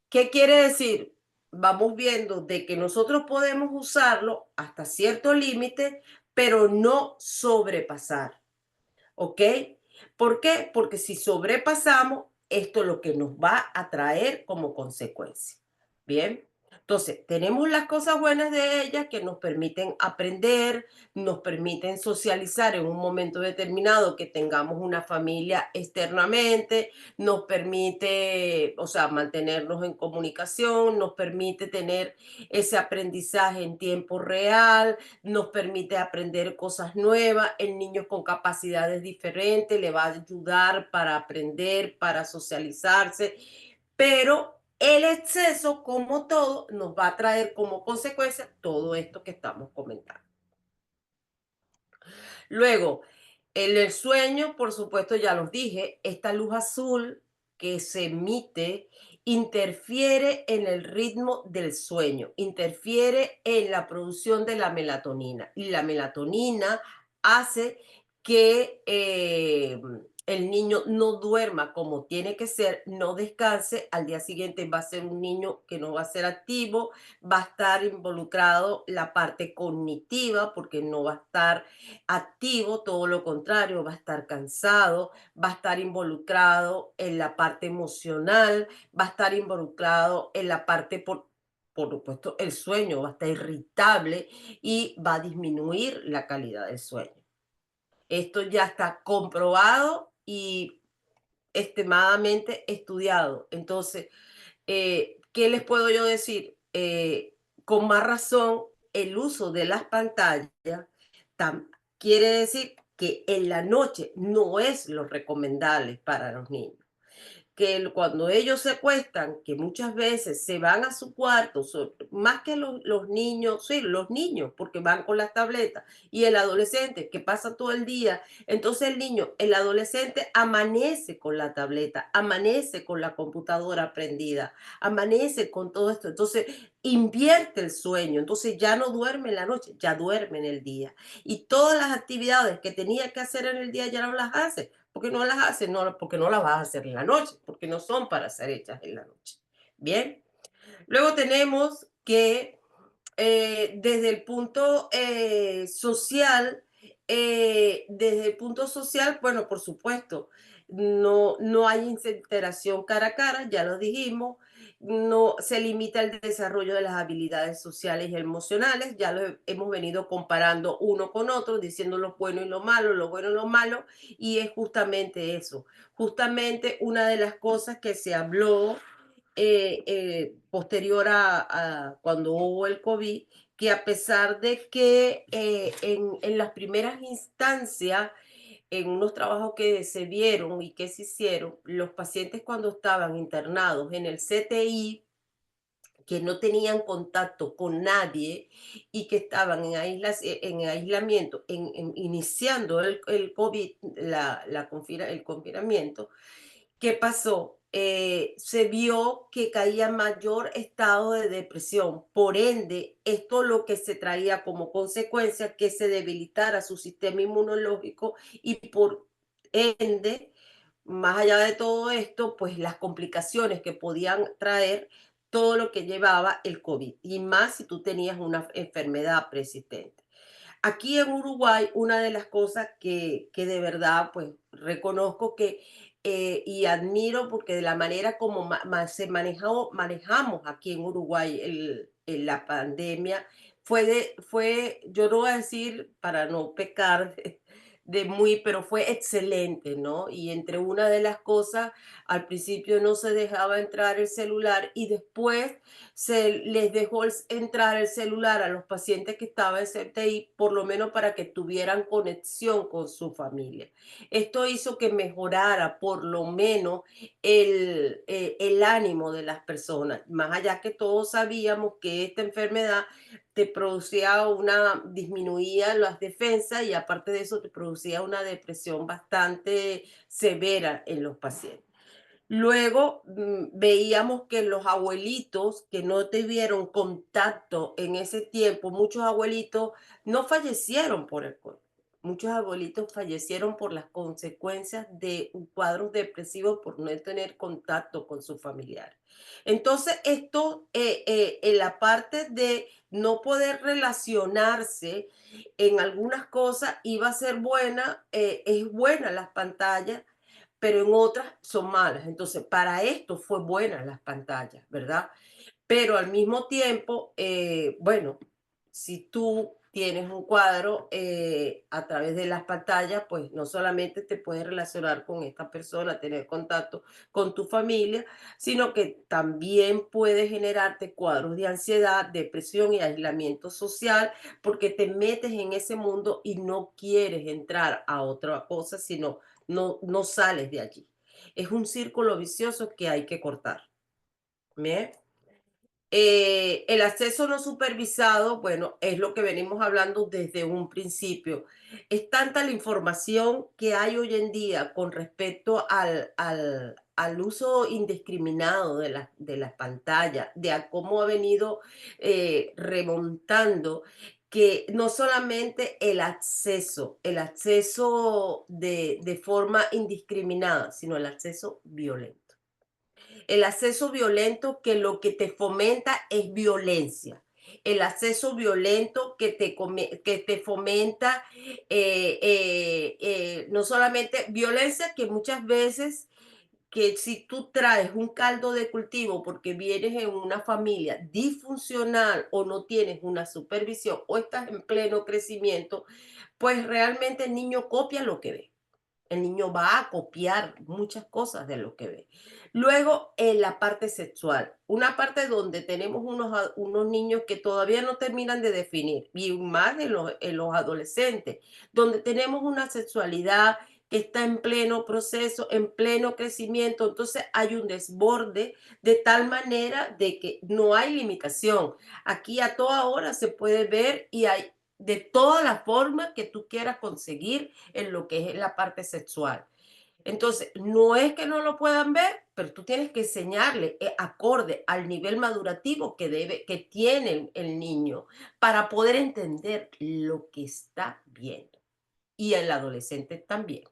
¿qué quiere decir? Vamos viendo de que nosotros podemos usarlo hasta cierto límite, pero no sobrepasar. ¿Ok? ¿Por qué? Porque si sobrepasamos, esto es lo que nos va a traer como consecuencia. Bien. Entonces, tenemos las cosas buenas de ellas que nos permiten aprender, nos permiten socializar en un momento determinado, que tengamos una familia externamente, nos permite, o sea, mantenernos en comunicación, nos permite tener ese aprendizaje en tiempo real, nos permite aprender cosas nuevas. El niño con capacidades diferentes le va a ayudar para aprender, para socializarse, pero el exceso, como todo, nos va a traer como consecuencia todo esto que estamos comentando. Luego, en el sueño, por supuesto, ya los dije, esta luz azul que se emite interfiere en el ritmo del sueño, interfiere en la producción de la melatonina. Y la melatonina hace que el niño no duerma como tiene que ser, no descanse. Al día siguiente va a ser un niño que no va a ser activo, va a estar involucrado la parte cognitiva porque no va a estar activo, todo lo contrario, va a estar cansado, va a estar involucrado en la parte emocional, va a estar involucrado en la parte, por supuesto, el sueño, va a estar irritable y va a disminuir la calidad del sueño. Esto ya está comprobado y extremadamente estudiado. Entonces, ¿qué les puedo yo decir? Con más razón, el uso de las pantallas quiere decir que en la noche no es lo recomendable para los niños, que cuando ellos se acuestan, que muchas veces se van a su cuarto, más que los niños, sí, los niños, porque van con las tabletas, y el adolescente que pasa todo el día, entonces el adolescente amanece con la tableta, amanece con la computadora prendida, amanece con todo esto, entonces invierte el sueño, entonces ya no duerme en la noche, ya duerme en el día. Y todas las actividades que tenía que hacer en el día ya no las hace. ¿Por qué no las haces? No, porque no las vas a hacer en la noche, porque no son para ser hechas en la noche. Bien. Luego tenemos que desde el punto social, bueno, por supuesto, no hay interacción cara a cara, ya lo dijimos. no se limita el desarrollo de las habilidades sociales y emocionales. Ya lo hemos venido comparando uno con otro, diciendo lo bueno y lo malo, lo bueno y lo malo, y es justamente eso. Justamente una de las cosas que se habló posterior a cuando hubo el COVID, que a pesar de que en las primeras instancias, en unos trabajos que se vieron y que se hicieron, los pacientes cuando estaban internados en el CTI, que no tenían contacto con nadie y que estaban en aislamiento, iniciando el COVID, el confinamiento, ¿qué pasó? Se vio que caía mayor estado de depresión. Por ende, esto lo que se traía como consecuencia que se debilitara su sistema inmunológico y por ende, más allá de todo esto, pues las complicaciones que podían traer todo lo que llevaba el COVID y más si tú tenías una enfermedad persistente. Aquí en Uruguay, una de las cosas que de verdad, pues, reconozco que, y admiro, porque de la manera como manejamos aquí en Uruguay la pandemia, yo no voy a decir, para no pecar pero fue excelente, ¿no? Y entre una de las cosas, al principio no se dejaba entrar el celular y después se les dejó entrar el celular a los pacientes que estaban en CTI, por lo menos para que tuvieran conexión con su familia. Esto hizo que mejorara por lo menos el ánimo de las personas, más allá que todos sabíamos que esta enfermedad te producía disminuía las defensas y aparte de eso te producía una depresión bastante severa en los pacientes. Luego veíamos que los abuelitos que no tuvieron contacto en ese tiempo, muchos abuelitos no fallecieron por el COVID. Muchos abuelitos fallecieron por las consecuencias de un cuadro depresivo por no tener contacto con sus familiares. Entonces, esto en la parte de no poder relacionarse en algunas cosas iba a ser buena, es buena las pantallas, pero en otras son malas. Entonces, para esto fue buena las pantallas, ¿verdad? Pero al mismo tiempo, bueno, si tú tienes un cuadro a través de las pantallas, pues no solamente te puedes relacionar con esta persona, tener contacto con tu familia, sino que también puede generarte cuadros de ansiedad, depresión y aislamiento social, porque te metes en ese mundo y no quieres entrar a otra cosa, sino no sales de allí. Es un círculo vicioso que hay que cortar. ¿Bien? El acceso no supervisado, bueno, es lo que venimos hablando desde un principio. Es tanta la información que hay hoy en día con respecto al uso indiscriminado de las pantallas, de a cómo ha venido remontando, que no solamente el acceso de forma indiscriminada, sino el acceso violento. El acceso violento que lo que te fomenta es violencia. El acceso violento que te fomenta no solamente violencia, que muchas veces que si tú traes un caldo de cultivo porque vienes en una familia disfuncional o no tienes una supervisión o estás en pleno crecimiento, pues realmente el niño copia lo que ve. El niño va a copiar muchas cosas de lo que ve. Luego, en la parte sexual, una parte donde tenemos unos niños que todavía no terminan de definir, y más en los adolescentes, donde tenemos una sexualidad que está en pleno proceso, en pleno crecimiento, entonces hay un desborde de tal manera de que no hay limitación. Aquí a toda hora se puede ver y hay de todas las formas que tú quieras conseguir en lo que es la parte sexual. Entonces, no es que no lo puedan ver, pero tú tienes que enseñarle acorde al nivel madurativo que tiene el niño para poder entender lo que está viendo. Y el adolescente también.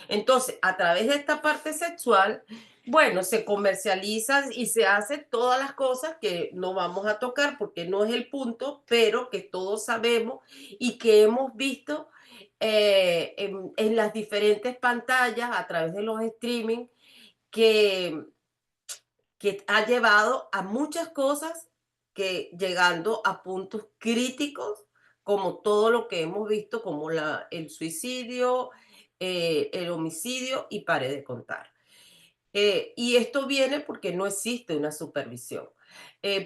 Entonces, a través de esta parte sexual, bueno, se comercializa y se hace todas las cosas que no vamos a tocar porque no es el punto, pero que todos sabemos y que hemos visto en las diferentes pantallas a través de los streaming que que ha llevado a muchas cosas que llegando a puntos críticos, como todo lo que hemos visto, como el suicidio, el homicidio, y pare de contar. Y esto viene porque no existe una supervisión.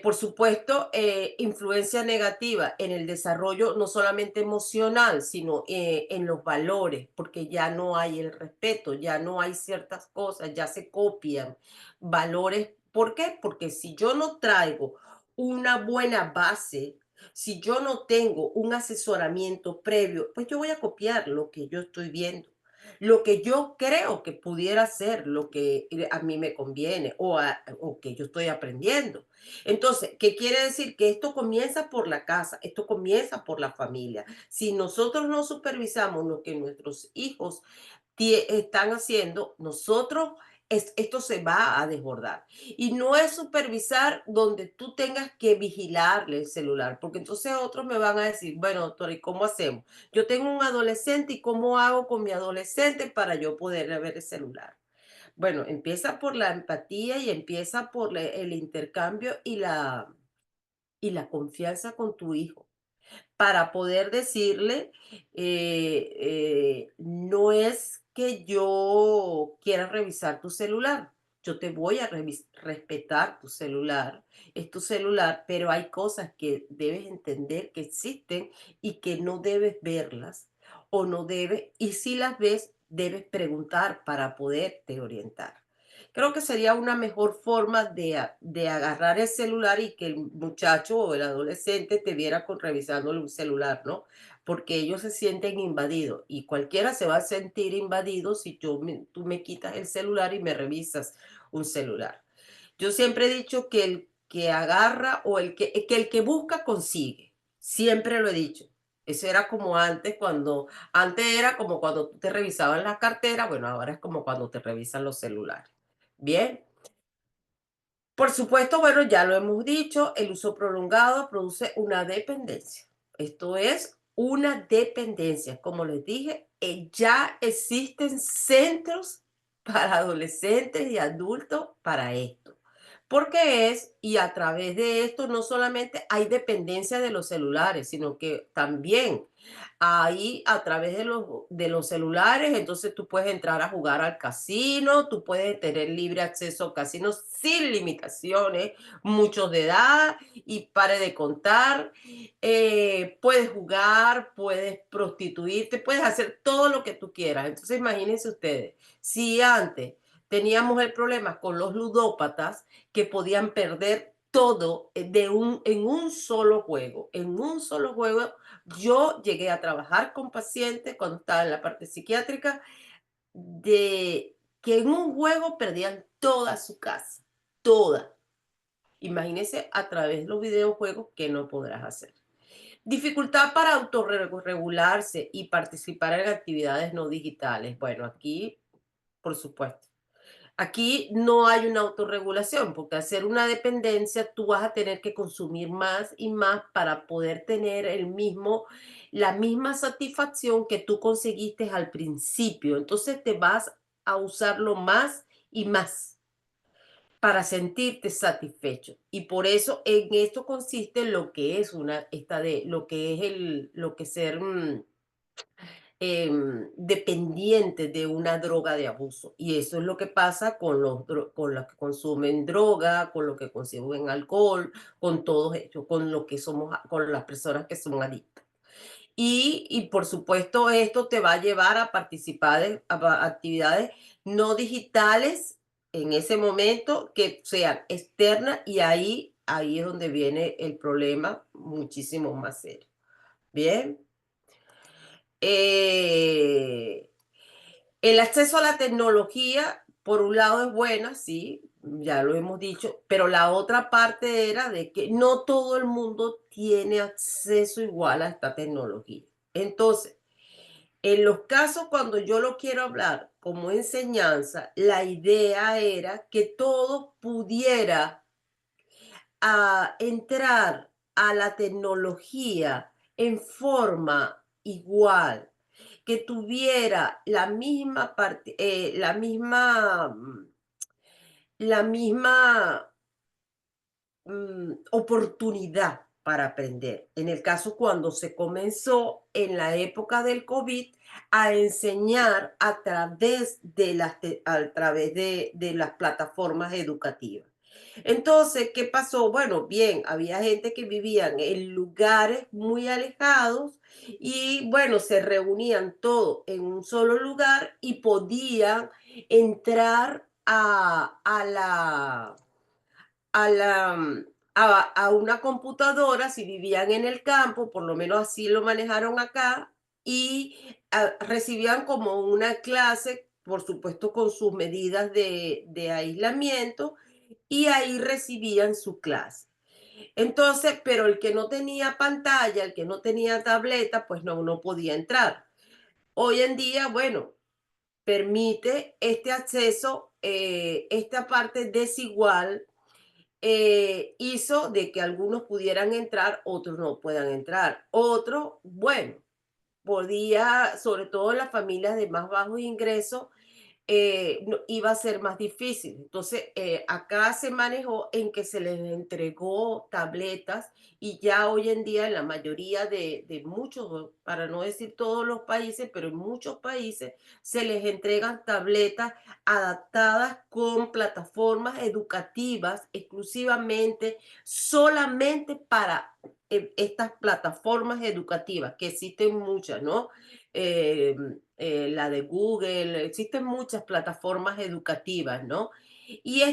Por supuesto, influencia negativa en el desarrollo no solamente emocional, sino en los valores, porque ya no hay el respeto, ya no hay ciertas cosas, ya se copian valores. ¿Por qué? Porque si yo no traigo una buena base, si yo no tengo un asesoramiento previo, pues yo voy a copiar lo que yo estoy viendo, lo que yo creo que pudiera ser lo que a mí me conviene o que yo estoy aprendiendo. Entonces, ¿qué quiere decir? Que esto comienza por la casa, esto comienza por la familia. Si nosotros no supervisamos lo que nuestros hijos están haciendo, nosotros, esto se va a desbordar. Y no es supervisar donde tú tengas que vigilarle el celular, porque entonces otros me van a decir, bueno, doctora, ¿y cómo hacemos? Yo tengo un adolescente y cómo hago con mi adolescente para yo poderle ver el celular. Bueno, empieza por la empatía y empieza por el intercambio y la confianza con tu hijo para poder decirle, no es que yo quiera revisar tu celular, yo te voy a respetar tu celular, es tu celular, pero hay cosas que debes entender que existen y que no debes verlas o no debes, y si las ves, debes preguntar para poderte orientar. Creo que sería una mejor forma de agarrar el celular y que el muchacho o el adolescente te viera revisando un celular, ¿no? Porque ellos se sienten invadidos y cualquiera se va a sentir invadido si tú me quitas el celular y me revisas un celular. Yo siempre he dicho que el que agarra o el que busca consigue. Siempre lo he dicho. Eso era como antes, antes era como cuando tú te revisaban la cartera, bueno, ahora es como cuando te revisan los celulares. Bien. Por supuesto, bueno, ya lo hemos dicho, el uso prolongado produce una dependencia. Esto es una dependencia. Como les dije, ya existen centros para adolescentes y adultos para esto. Porque y a través de esto no solamente hay dependencia de los celulares, sino que también ahí a través de los celulares, entonces tú puedes entrar a jugar al casino, tú puedes tener libre acceso a casinos sin limitaciones, muchos de edad y pare de contar. Puedes jugar, puedes prostituirte, puedes hacer todo lo que tú quieras. Entonces imagínense ustedes, si antes teníamos el problema con los ludópatas que podían perder todo en un solo juego, en un solo juego. Yo llegué a trabajar con pacientes cuando estaba en la parte psiquiátrica de que en un juego perdían toda su casa, toda. Imagínense a través de los videojuegos que no podrás hacer. Dificultad para autorregularse y participar en actividades no digitales. Bueno, aquí, por supuesto. Aquí no hay una autorregulación, porque al ser una dependencia, tú vas a tener que consumir más y más para poder tener la misma satisfacción que tú conseguiste al principio. Entonces te vas a usarlo más y más para sentirte satisfecho. Y por eso en esto consiste lo que es lo que es lo que ser dependiente de una droga de abuso. Y eso es lo que pasa con los que consumen droga, con los que consumen alcohol, con todos ellos, con lo que somos, con las personas que son adictas. Y por supuesto, esto te va a llevar a participar en actividades no digitales en ese momento que sean externas y ahí es donde viene el problema muchísimo más serio. Bien. Eh, el acceso a la tecnología, por un lado, es buena, sí, ya lo hemos dicho, pero la otra parte era de que no todo el mundo tiene acceso igual a esta tecnología. Entonces, en los casos cuando yo lo quiero hablar como enseñanza, la idea era que todo pudiera entrar a la tecnología en forma igual, que tuviera la misma la misma oportunidad para aprender. En el caso cuando se comenzó en la época del COVID a enseñar a través de las plataformas educativas. Entonces, ¿qué pasó? Bueno, bien, había gente que vivían en lugares muy alejados y bueno, se reunían todos en un solo lugar y podían entrar a la a una computadora si vivían en el campo, por lo menos así lo manejaron acá, y recibían como una clase, por supuesto con sus medidas de aislamiento, y ahí recibían su clase. Entonces, pero el que no tenía pantalla, el que no tenía tableta, pues no podía entrar. Hoy en día, bueno, permite este acceso, esta parte desigual hizo de que algunos pudieran entrar, otros no puedan entrar. Otro, bueno, podía, sobre todo en las familias de más bajos ingresos, iba a ser más difícil. Entonces, acá se manejó en que se les entregó tabletas y ya hoy en día en la mayoría de muchos, para no decir todos los países, pero en muchos países se les entregan tabletas adaptadas con plataformas educativas exclusivamente, solamente para estas plataformas educativas, que existen muchas, ¿no? Eh, la de Google, existen muchas plataformas educativas, ¿no? Y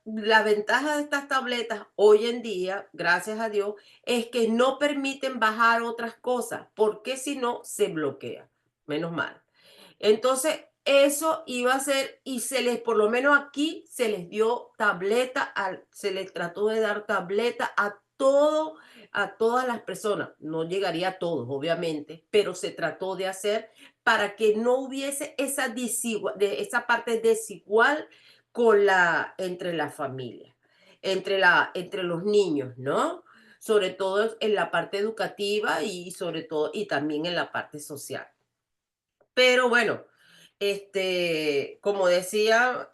la ventaja de estas tabletas hoy en día, gracias a Dios, es que no permiten bajar otras cosas, porque si no, se bloquea. Menos mal. Entonces, eso iba a ser, y por lo menos aquí, se les dio tableta, se les trató de dar tableta a todas las personas. No llegaría a todos, obviamente, pero se trató de hacer para que no hubiese esa parte desigual entre las familias, entre los niños, ¿no? Sobre todo en la parte educativa y sobre todo, y también en la parte social. Pero bueno, como decía,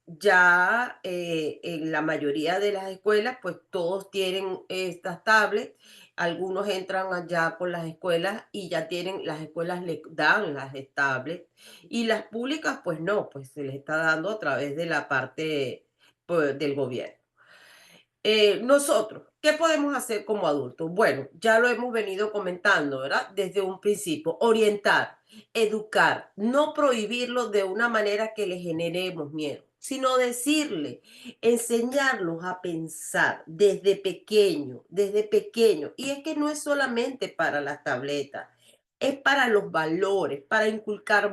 ya en la mayoría de las escuelas, pues todos tienen estas tablets. Algunos entran allá por las escuelas y ya tienen, las escuelas le dan las tablets y las públicas, pues no, pues se les está dando a través de la parte pues, del gobierno. Nosotros, ¿qué podemos hacer como adultos? Bueno, ya lo hemos venido comentando, ¿verdad? Desde un principio, orientar, educar, no prohibirlo de una manera que le generemos miedo, sino decirle, enseñarlos a pensar desde pequeño. Y es que no es solamente para las tabletas, es para los valores, para inculcar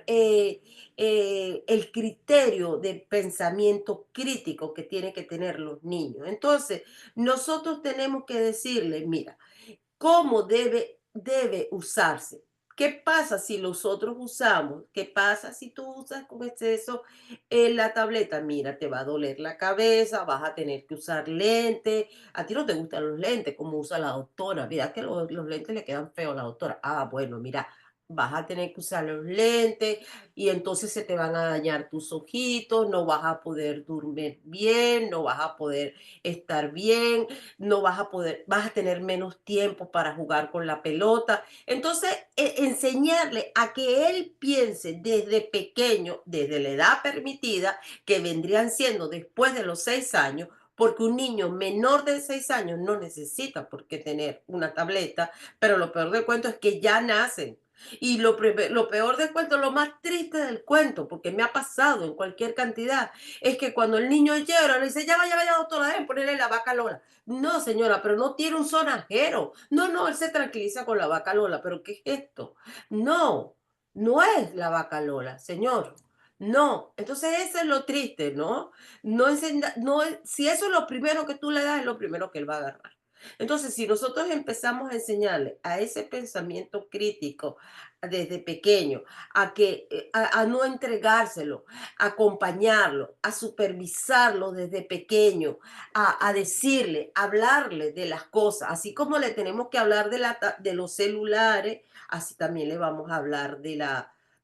el criterio de pensamiento crítico que tienen que tener los niños. Entonces, nosotros tenemos que decirles, mira, cómo debe usarse. ¿Qué pasa si nosotros usamos? ¿Qué pasa si tú usas con exceso la tableta? Mira, te va a doler la cabeza, vas a tener que usar lentes. A ti no te gustan los lentes, como usa la doctora. Mira que los lentes le quedan feos a la doctora. Ah, bueno, mira, vas a tener que usar los lentes y entonces se te van a dañar tus ojitos, no vas a poder dormir bien, no vas a poder estar bien, no vas a poder, vas a tener menos tiempo para jugar con la pelota. Entonces, enseñarle a que él piense desde pequeño, desde la edad permitida, que vendrían siendo después de los 6 años, porque un niño menor de 6 años no necesita por qué tener una tableta, pero lo peor del cuento es que ya nacen. Y lo peor del cuento, lo más triste del cuento, porque me ha pasado en cualquier cantidad, es que cuando el niño llora, le dice, ya vaya, doctora, déjame ponerle la vaca Lola. No, señora, pero no tiene un sonajero. No, él se tranquiliza con la vaca Lola, pero ¿qué es esto? No, no es la vaca Lola, señor. No, entonces eso es lo triste, ¿no? Si eso es lo primero que tú le das, es lo primero que él va a agarrar. Entonces, si nosotros empezamos a enseñarle a ese pensamiento crítico desde pequeño, a no entregárselo, a acompañarlo, a supervisarlo desde pequeño, a decirle, hablarle de las cosas, así como le tenemos que hablar de los celulares, así también le vamos a hablar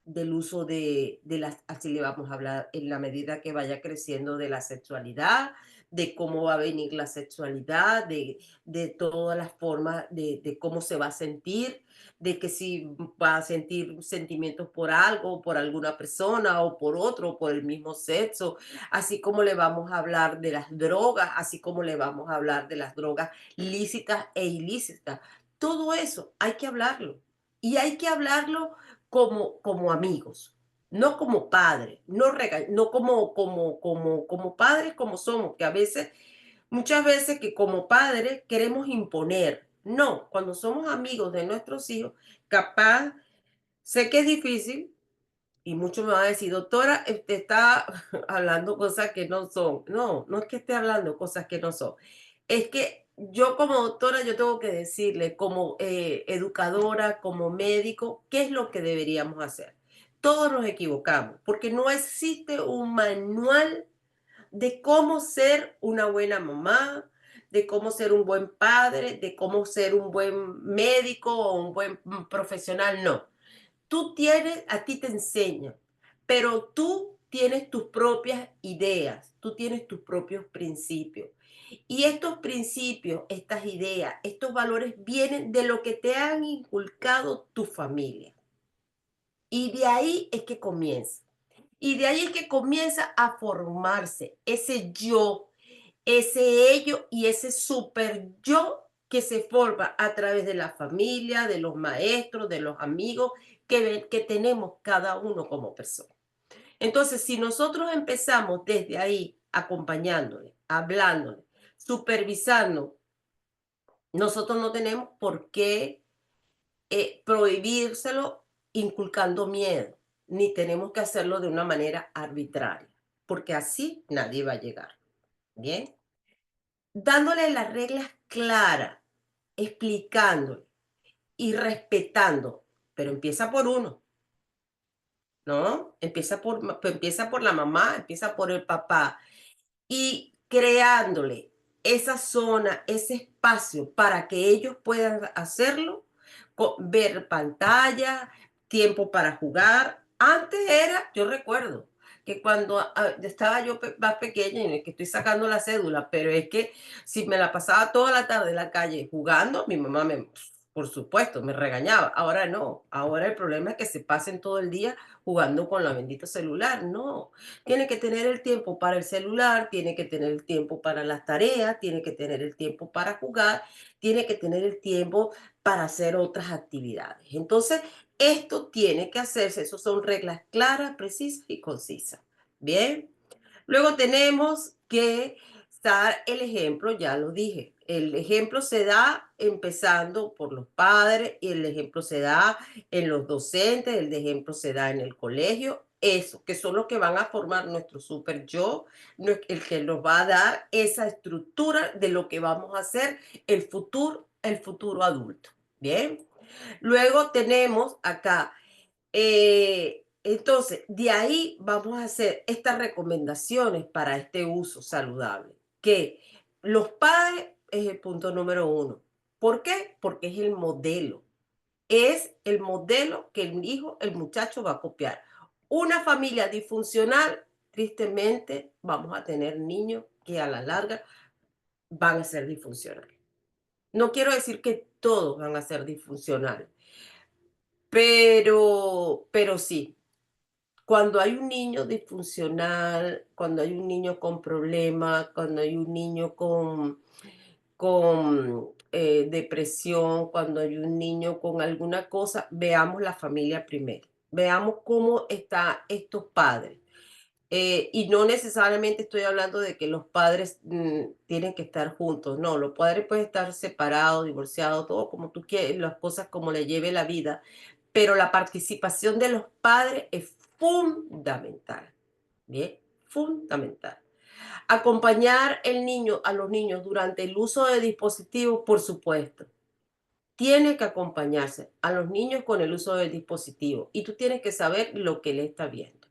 del uso de las, así le vamos a hablar en la medida que vaya creciendo de la sexualidad, de cómo va a venir la sexualidad, de todas las formas de cómo se va a sentir, de que si va a sentir sentimientos por algo, por alguna persona o por otro, o por el mismo sexo, así como le vamos a hablar de las drogas, así como le vamos a hablar de las drogas lícitas e ilícitas. Todo eso hay que hablarlo. Y hay que hablarlo como amigos, no como padres, no como padres como somos, que a veces, muchas veces que como padres queremos imponer. No, cuando somos amigos de nuestros hijos, capaz, sé que es difícil, y muchos me van a decir, doctora, usted está hablando cosas que no son. No, no es que esté hablando cosas que no son. Es que yo como doctora, yo tengo que decirle, como educadora, como médico, qué es lo que deberíamos hacer. Todos nos equivocamos, porque no existe un manual de cómo ser una buena mamá, de cómo ser un buen padre, de cómo ser un buen médico o un buen profesional, no. Tú tienes, a ti te enseñan, pero tú tienes tus propias ideas, tú tienes tus propios principios. Y estos principios, estas ideas, estos valores vienen de lo que te han inculcado tu familia. Y de ahí es que comienza. Y de ahí es que comienza a formarse ese yo, ese ello y ese super yo que se forma a través de la familia, de los maestros, de los amigos que tenemos cada uno como persona. Entonces, si nosotros empezamos desde ahí, acompañándole, hablándole, supervisando, nosotros no tenemos por qué prohibírselo inculcando miedo, ni tenemos que hacerlo de una manera arbitraria, porque así nadie va a llegar. Bien, dándole las reglas claras, explicándole y respetando, pero empieza por uno, ¿no? Empieza por la mamá, empieza por el papá y creándole esa zona, ese espacio para que ellos puedan hacerlo, ver pantalla, tiempo para jugar. Antes era, yo recuerdo que cuando estaba yo más pequeña, y no es que estoy sacando la cédula, pero es que si me la pasaba toda la tarde en la calle jugando, mi mamá me, por supuesto, me regañaba. Ahora no, ahora el problema es que se pasen todo el día jugando con la bendita celular. No, tiene que tener el tiempo para el celular, tiene que tener el tiempo para las tareas, tiene que tener el tiempo para jugar, tiene que tener el tiempo para hacer otras actividades. Entonces, esto tiene que hacerse, eso son reglas claras, precisas y concisas. Bien, luego tenemos que dar el ejemplo, ya lo dije. El ejemplo se da empezando por los padres y el ejemplo se da en los docentes, el ejemplo se da en el colegio. Eso, que son los que van a formar nuestro super yo, el que nos va a dar esa estructura de lo que vamos a hacer el futuro adulto. Bien. Luego tenemos acá entonces, de ahí vamos a hacer estas recomendaciones para este uso saludable, que los padres es el punto número uno. ¿Por qué? Porque es el modelo que el hijo, el muchacho va a copiar. Una familia disfuncional, tristemente, vamos a tener niños que a la larga van a ser disfuncionales. No quiero decir que todos van a ser disfuncionales, pero sí, cuando hay un niño disfuncional, cuando hay un niño con problemas, cuando hay un niño con depresión, cuando hay un niño con alguna cosa, veamos la familia primero. Veamos cómo están estos padres. Y no necesariamente estoy hablando de que los padres tienen que estar juntos, no, los padres pueden estar separados, divorciados, todo como tú quieres, las cosas como le lleve la vida, pero la participación de los padres es fundamental, ¿bien? Fundamental. Acompañar a los niños durante el uso de dispositivos, por supuesto. Tiene que acompañarse a los niños con el uso del dispositivo y tú tienes que saber lo que le está viendo.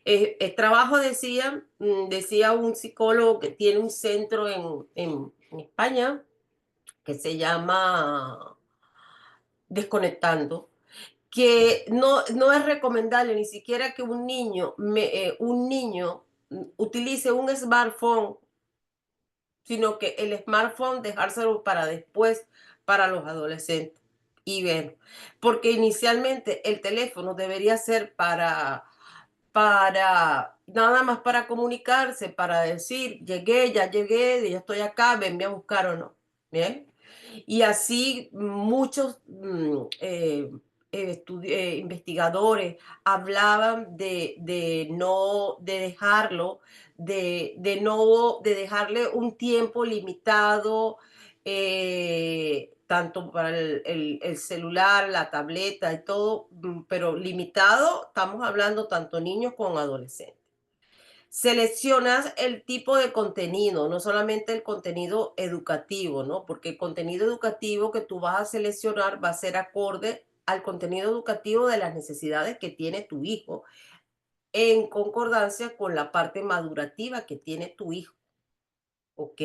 El trabajo decía un psicólogo que tiene un centro en España que se llama Desconectando, que no es recomendable ni siquiera que un niño utilice un smartphone, sino que el smartphone dejárselo para después, para los adolescentes. Y ver, porque inicialmente el teléfono debería ser para nada más para comunicarse, para decir, llegué, ya llegué, ya estoy acá, venme a buscar o no. Bien. Y así muchos investigadores hablaban de dejarlo, de dejarle un tiempo limitado, tanto para el celular, la tableta y todo, pero limitado, estamos hablando tanto niños como adolescentes. Seleccionas el tipo de contenido, no solamente el contenido educativo, ¿no? Porque el contenido educativo que tú vas a seleccionar va a ser acorde al contenido educativo de las necesidades que tiene tu hijo, en concordancia con la parte madurativa que tiene tu hijo. ¿Ok?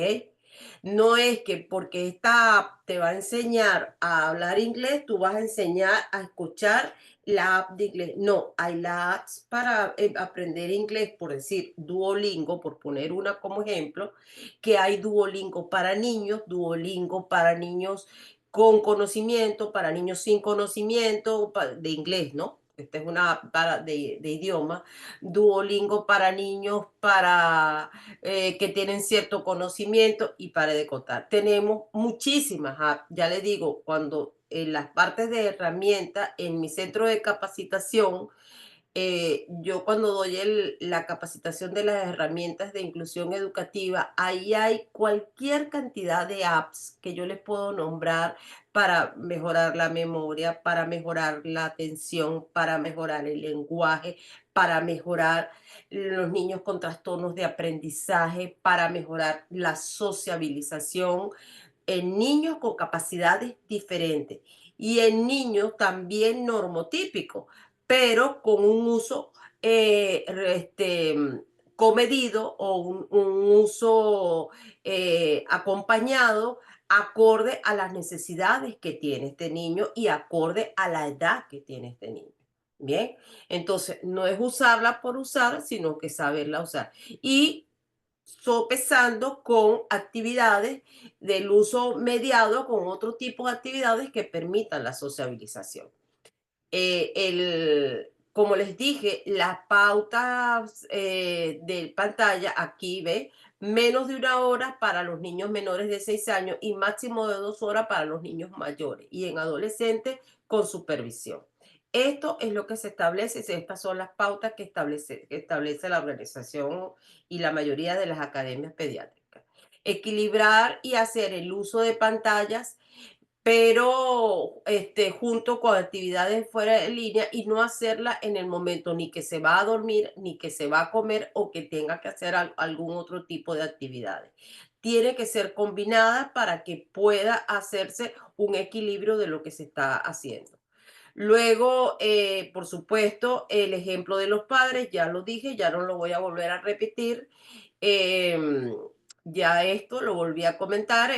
No es que porque esta app te va a enseñar a hablar inglés, tú vas a enseñar a escuchar la app de inglés. No, hay las apps para aprender inglés, por decir Duolingo, por poner una como ejemplo, que hay Duolingo para niños con conocimiento, para niños sin conocimiento de inglés, ¿no? Esta es una app de idioma. Duolingo para niños, que tienen cierto conocimiento y pare de contar. Tenemos muchísimas apps, ya les digo, cuando en las partes de herramientas, en mi centro de capacitación, yo cuando doy la capacitación de las herramientas de inclusión educativa, ahí hay cualquier cantidad de apps que yo les puedo nombrar para mejorar la memoria, para mejorar la atención, para mejorar el lenguaje, para mejorar los niños con trastornos de aprendizaje, para mejorar la sociabilización en niños con capacidades diferentes y en niños también normotípicos, pero con un uso comedido o un uso acompañado, acorde a las necesidades que tiene este niño y acorde a la edad que tiene este niño. Bien, entonces no es usarla por usar, sino que saberla usar. Y sopesando con actividades del uso mediado, con otro tipo de actividades que permitan la sociabilización. Como les dije, las pautas de pantalla, aquí ve, menos de 1 hora para los niños menores de 6 años y máximo de 2 horas para los niños mayores y en adolescentes con supervisión. Esto es lo que se establece, estas son las pautas que establece la organización y la mayoría de las academias pediátricas. Equilibrar y hacer el uso de pantallas, pero junto con actividades fuera de línea y no hacerla en el momento ni que se va a dormir, ni que se va a comer o que tenga que hacer algún otro tipo de actividades. Tiene que ser combinada para que pueda hacerse un equilibrio de lo que se está haciendo. Luego, por supuesto, el ejemplo de los padres, ya lo dije, ya no lo voy a volver a repetir. Em, ya esto lo volví a comentar,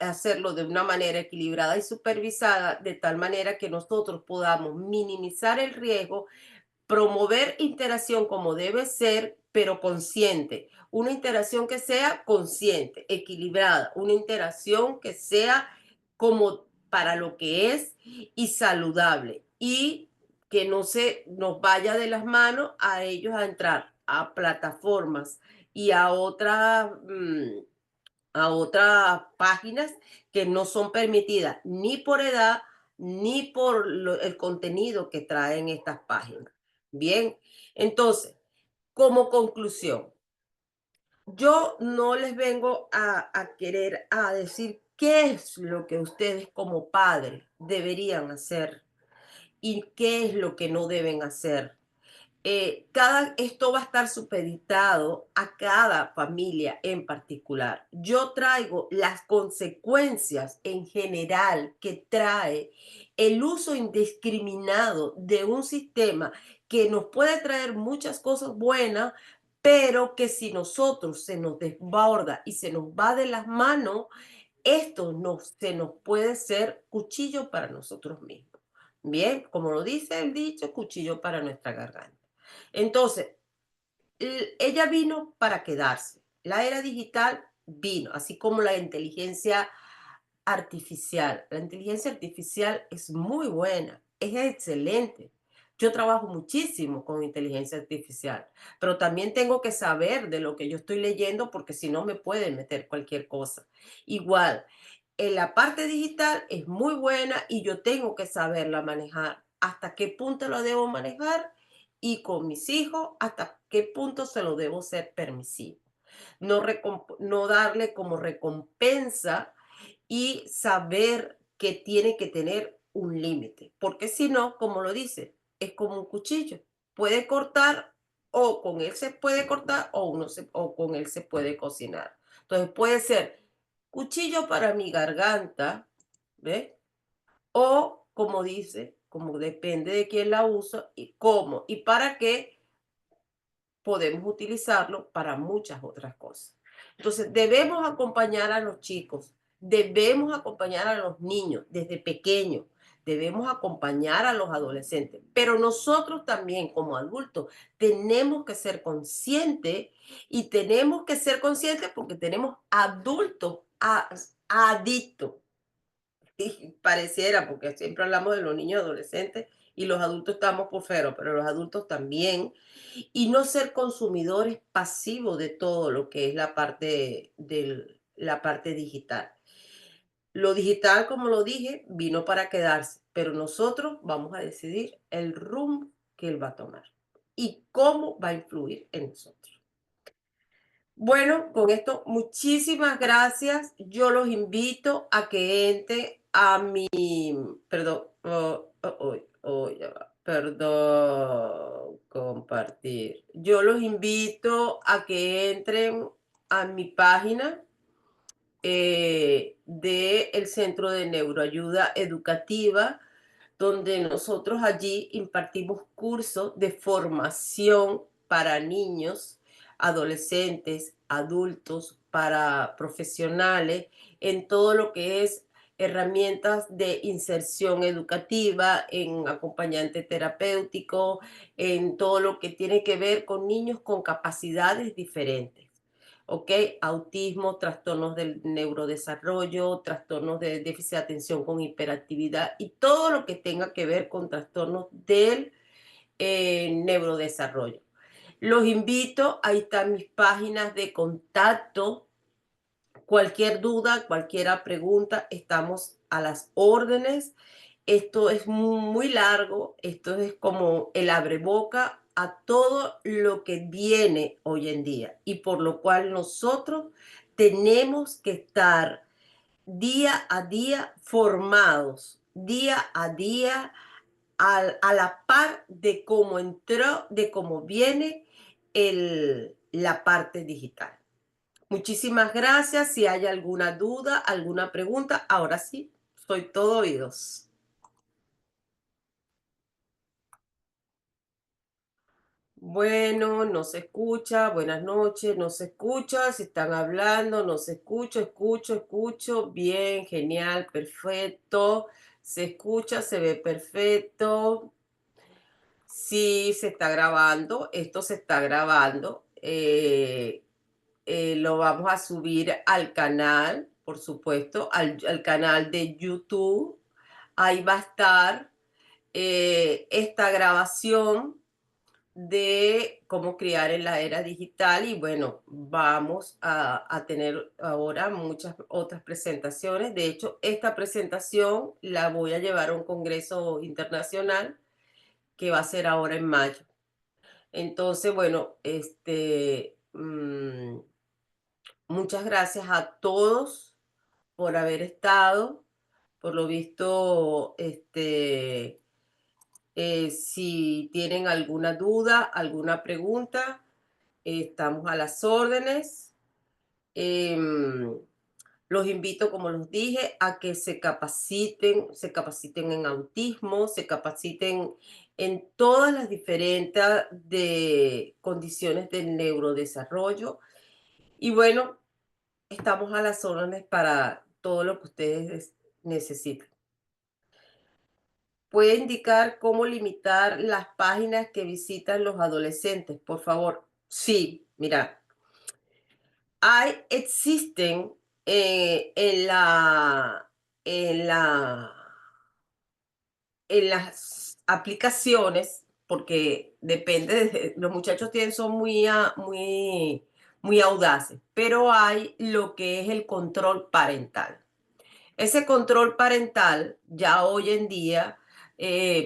hacerlo de una manera equilibrada y supervisada, de tal manera que nosotros podamos minimizar el riesgo, promover interacción como debe ser, pero consciente. Una interacción que sea consciente, equilibrada, una interacción que sea como para lo que es y saludable y que no se nos vaya de las manos a ellos a entrar a plataformas y a otras páginas que no son permitidas ni por edad ni por el contenido que traen estas páginas. Bien, entonces, como conclusión, yo no les vengo a querer a decir qué es lo que ustedes como padres deberían hacer y qué es lo que no deben hacer. Esto va a estar supeditado a cada familia en particular. Yo traigo las consecuencias en general que trae el uso indiscriminado de un sistema que nos puede traer muchas cosas buenas, pero que si nosotros se nos desborda y se nos va de las manos, se nos puede ser cuchillo para nosotros mismos. Bien, como lo dice el dicho, cuchillo para nuestra garganta. Entonces, ella vino para quedarse. La era digital vino, así como la inteligencia artificial. La inteligencia artificial es muy buena, es excelente. Yo trabajo muchísimo con inteligencia artificial, pero también tengo que saber de lo que yo estoy leyendo porque si no me pueden meter cualquier cosa. Igual, en la parte digital es muy buena y yo tengo que saberla manejar. Hasta qué punto la debo manejar y con mis hijos, hasta qué punto se lo debo ser permisivo. No darle como recompensa y saber que tiene que tener un límite, porque si no, como lo dice, es como un cuchillo. Puede cortar o con él se puede cortar o con él se puede cocinar. Entonces puede ser cuchillo para mi garganta, ¿ves? O como dice, como depende de quién la usa y cómo y para qué, podemos utilizarlo para muchas otras cosas. Entonces, debemos acompañar a los chicos, debemos acompañar a los niños desde pequeños, debemos acompañar a los adolescentes, pero nosotros también como adultos tenemos que ser conscientes y tenemos que ser conscientes porque tenemos adultos adictos. Y pareciera, porque siempre hablamos de los niños y adolescentes y los adultos estamos por fuera, pero los adultos también y no ser consumidores pasivos de todo lo que es la parte digital. Lo digital, como lo dije, vino para quedarse, pero nosotros vamos a decidir el rumbo que él va a tomar y cómo va a influir en nosotros. Bueno, con esto, muchísimas gracias. Yo los invito a que entren a mi, perdón, ya va, perdón, compartir. Yo los invito a que entren a mi página del Centro de Neuroayuda Educativa, donde nosotros allí impartimos cursos de formación para niños, adolescentes, adultos, para profesionales, en todo lo que es herramientas de inserción educativa, en acompañante terapéutico, en todo lo que tiene que ver con niños con capacidades diferentes. ¿Ok? Autismo, trastornos del neurodesarrollo, trastornos de déficit de atención con hiperactividad y todo lo que tenga que ver con trastornos del neurodesarrollo. Los invito, ahí están mis páginas de contacto. Cualquier duda, cualquier pregunta, estamos a las órdenes. Esto es muy largo, esto es como el abreboca a todo lo que viene hoy en día y por lo cual nosotros tenemos que estar día a día formados, día a día a la par de cómo entró, de cómo viene la parte digital. Muchísimas gracias. Si hay alguna duda, alguna pregunta, ahora sí, soy todo oídos. Bueno, no se escucha, buenas noches, no se escucha, si están hablando, no se escucha, escucho, bien, genial, perfecto, se escucha, se ve perfecto, sí, se está grabando, esto se está grabando, lo vamos a subir al canal, por supuesto, al canal de YouTube, ahí va a estar esta grabación de cómo criar en la era digital y bueno, vamos a tener ahora muchas otras presentaciones. De hecho, esta presentación la voy a llevar a un congreso internacional que va a ser ahora en mayo. Entonces, bueno, muchas gracias a todos por haber estado. Por lo visto, si tienen alguna duda, alguna pregunta, estamos a las órdenes. Em, los invito, como los dije, a que se capaciten en autismo, se capaciten en todas las diferentes condiciones del neurodesarrollo. Y bueno, estamos a las órdenes para todo lo que ustedes necesiten. ¿puede indicar cómo limitar las páginas que visitan los adolescentes, por favor? Sí, mira, existen en la, en las aplicaciones, porque depende, los muchachos son muy audaces, pero hay lo que es el control parental. Ese control parental ya hoy en día,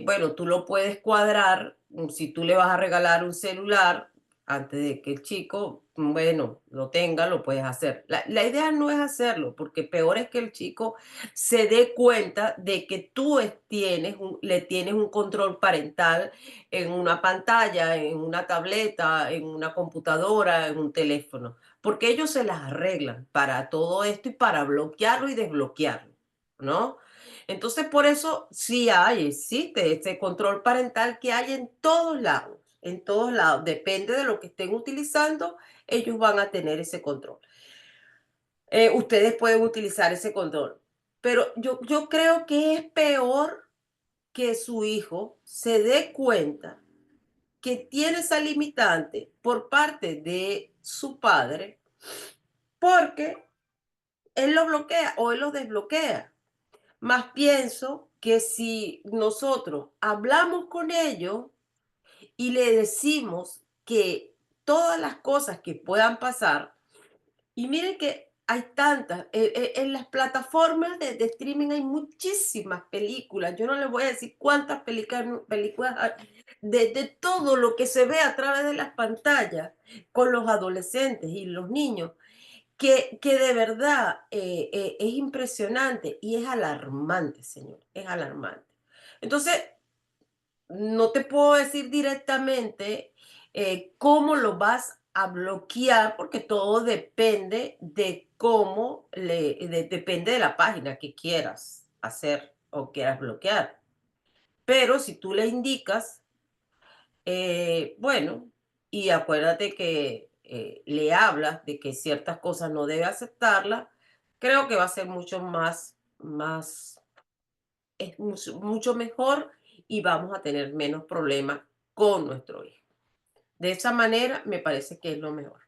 bueno, tú lo puedes cuadrar, si tú le vas a regalar un celular antes de que el chico, bueno, lo tenga, lo puedes hacer. La idea no es hacerlo, porque peor es que el chico se dé cuenta de que tú le tienes un control parental en una pantalla, en una tableta, en una computadora, en un teléfono, porque ellos se las arreglan para todo esto y para bloquearlo y desbloquearlo, ¿no? Entonces, por eso sí existe este control parental que hay en todos lados, en todos lados. Depende de lo que estén utilizando, ellos van a tener ese control. Ustedes pueden utilizar ese control. Pero yo creo que es peor que su hijo se dé cuenta que tiene esa limitante por parte de su padre porque él lo bloquea o él lo desbloquea. Más pienso que si nosotros hablamos con ellos y le decimos que todas las cosas que puedan pasar, y miren que hay tantas, en las plataformas de streaming hay muchísimas películas, yo no les voy a decir cuántas películas hay, de todo lo que se ve a través de las pantallas con los adolescentes y los niños, que de verdad es impresionante y es alarmante, señor, es alarmante. Entonces, no te puedo decir directamente cómo lo vas a bloquear, porque todo depende de depende de la página que quieras hacer o quieras bloquear. Pero si tú le indicas, bueno, y acuérdate que le hablas de que ciertas cosas no debe aceptarlas, creo que va a ser es mucho mejor y vamos a tener menos problemas con nuestro hijo. De esa manera me parece que es lo mejor.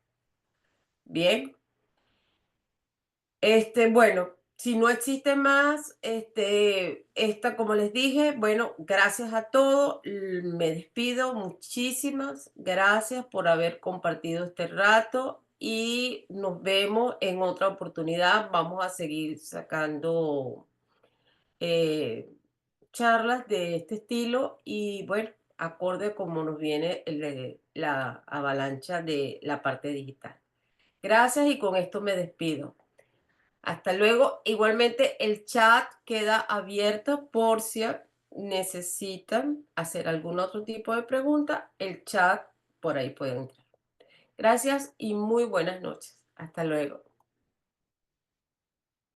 Bien, bueno, si no existe más, como les dije, bueno, gracias a todos, me despido, muchísimas gracias por haber compartido este rato y nos vemos en otra oportunidad. Vamos a seguir sacando eh, charlas de este estilo y bueno, acorde como nos viene la avalancha de la parte digital. Gracias y con esto me despido. Hasta luego. Igualmente el chat queda abierto por si necesitan hacer algún otro tipo de pregunta. El chat por ahí pueden entrar. Gracias y muy buenas noches. Hasta luego.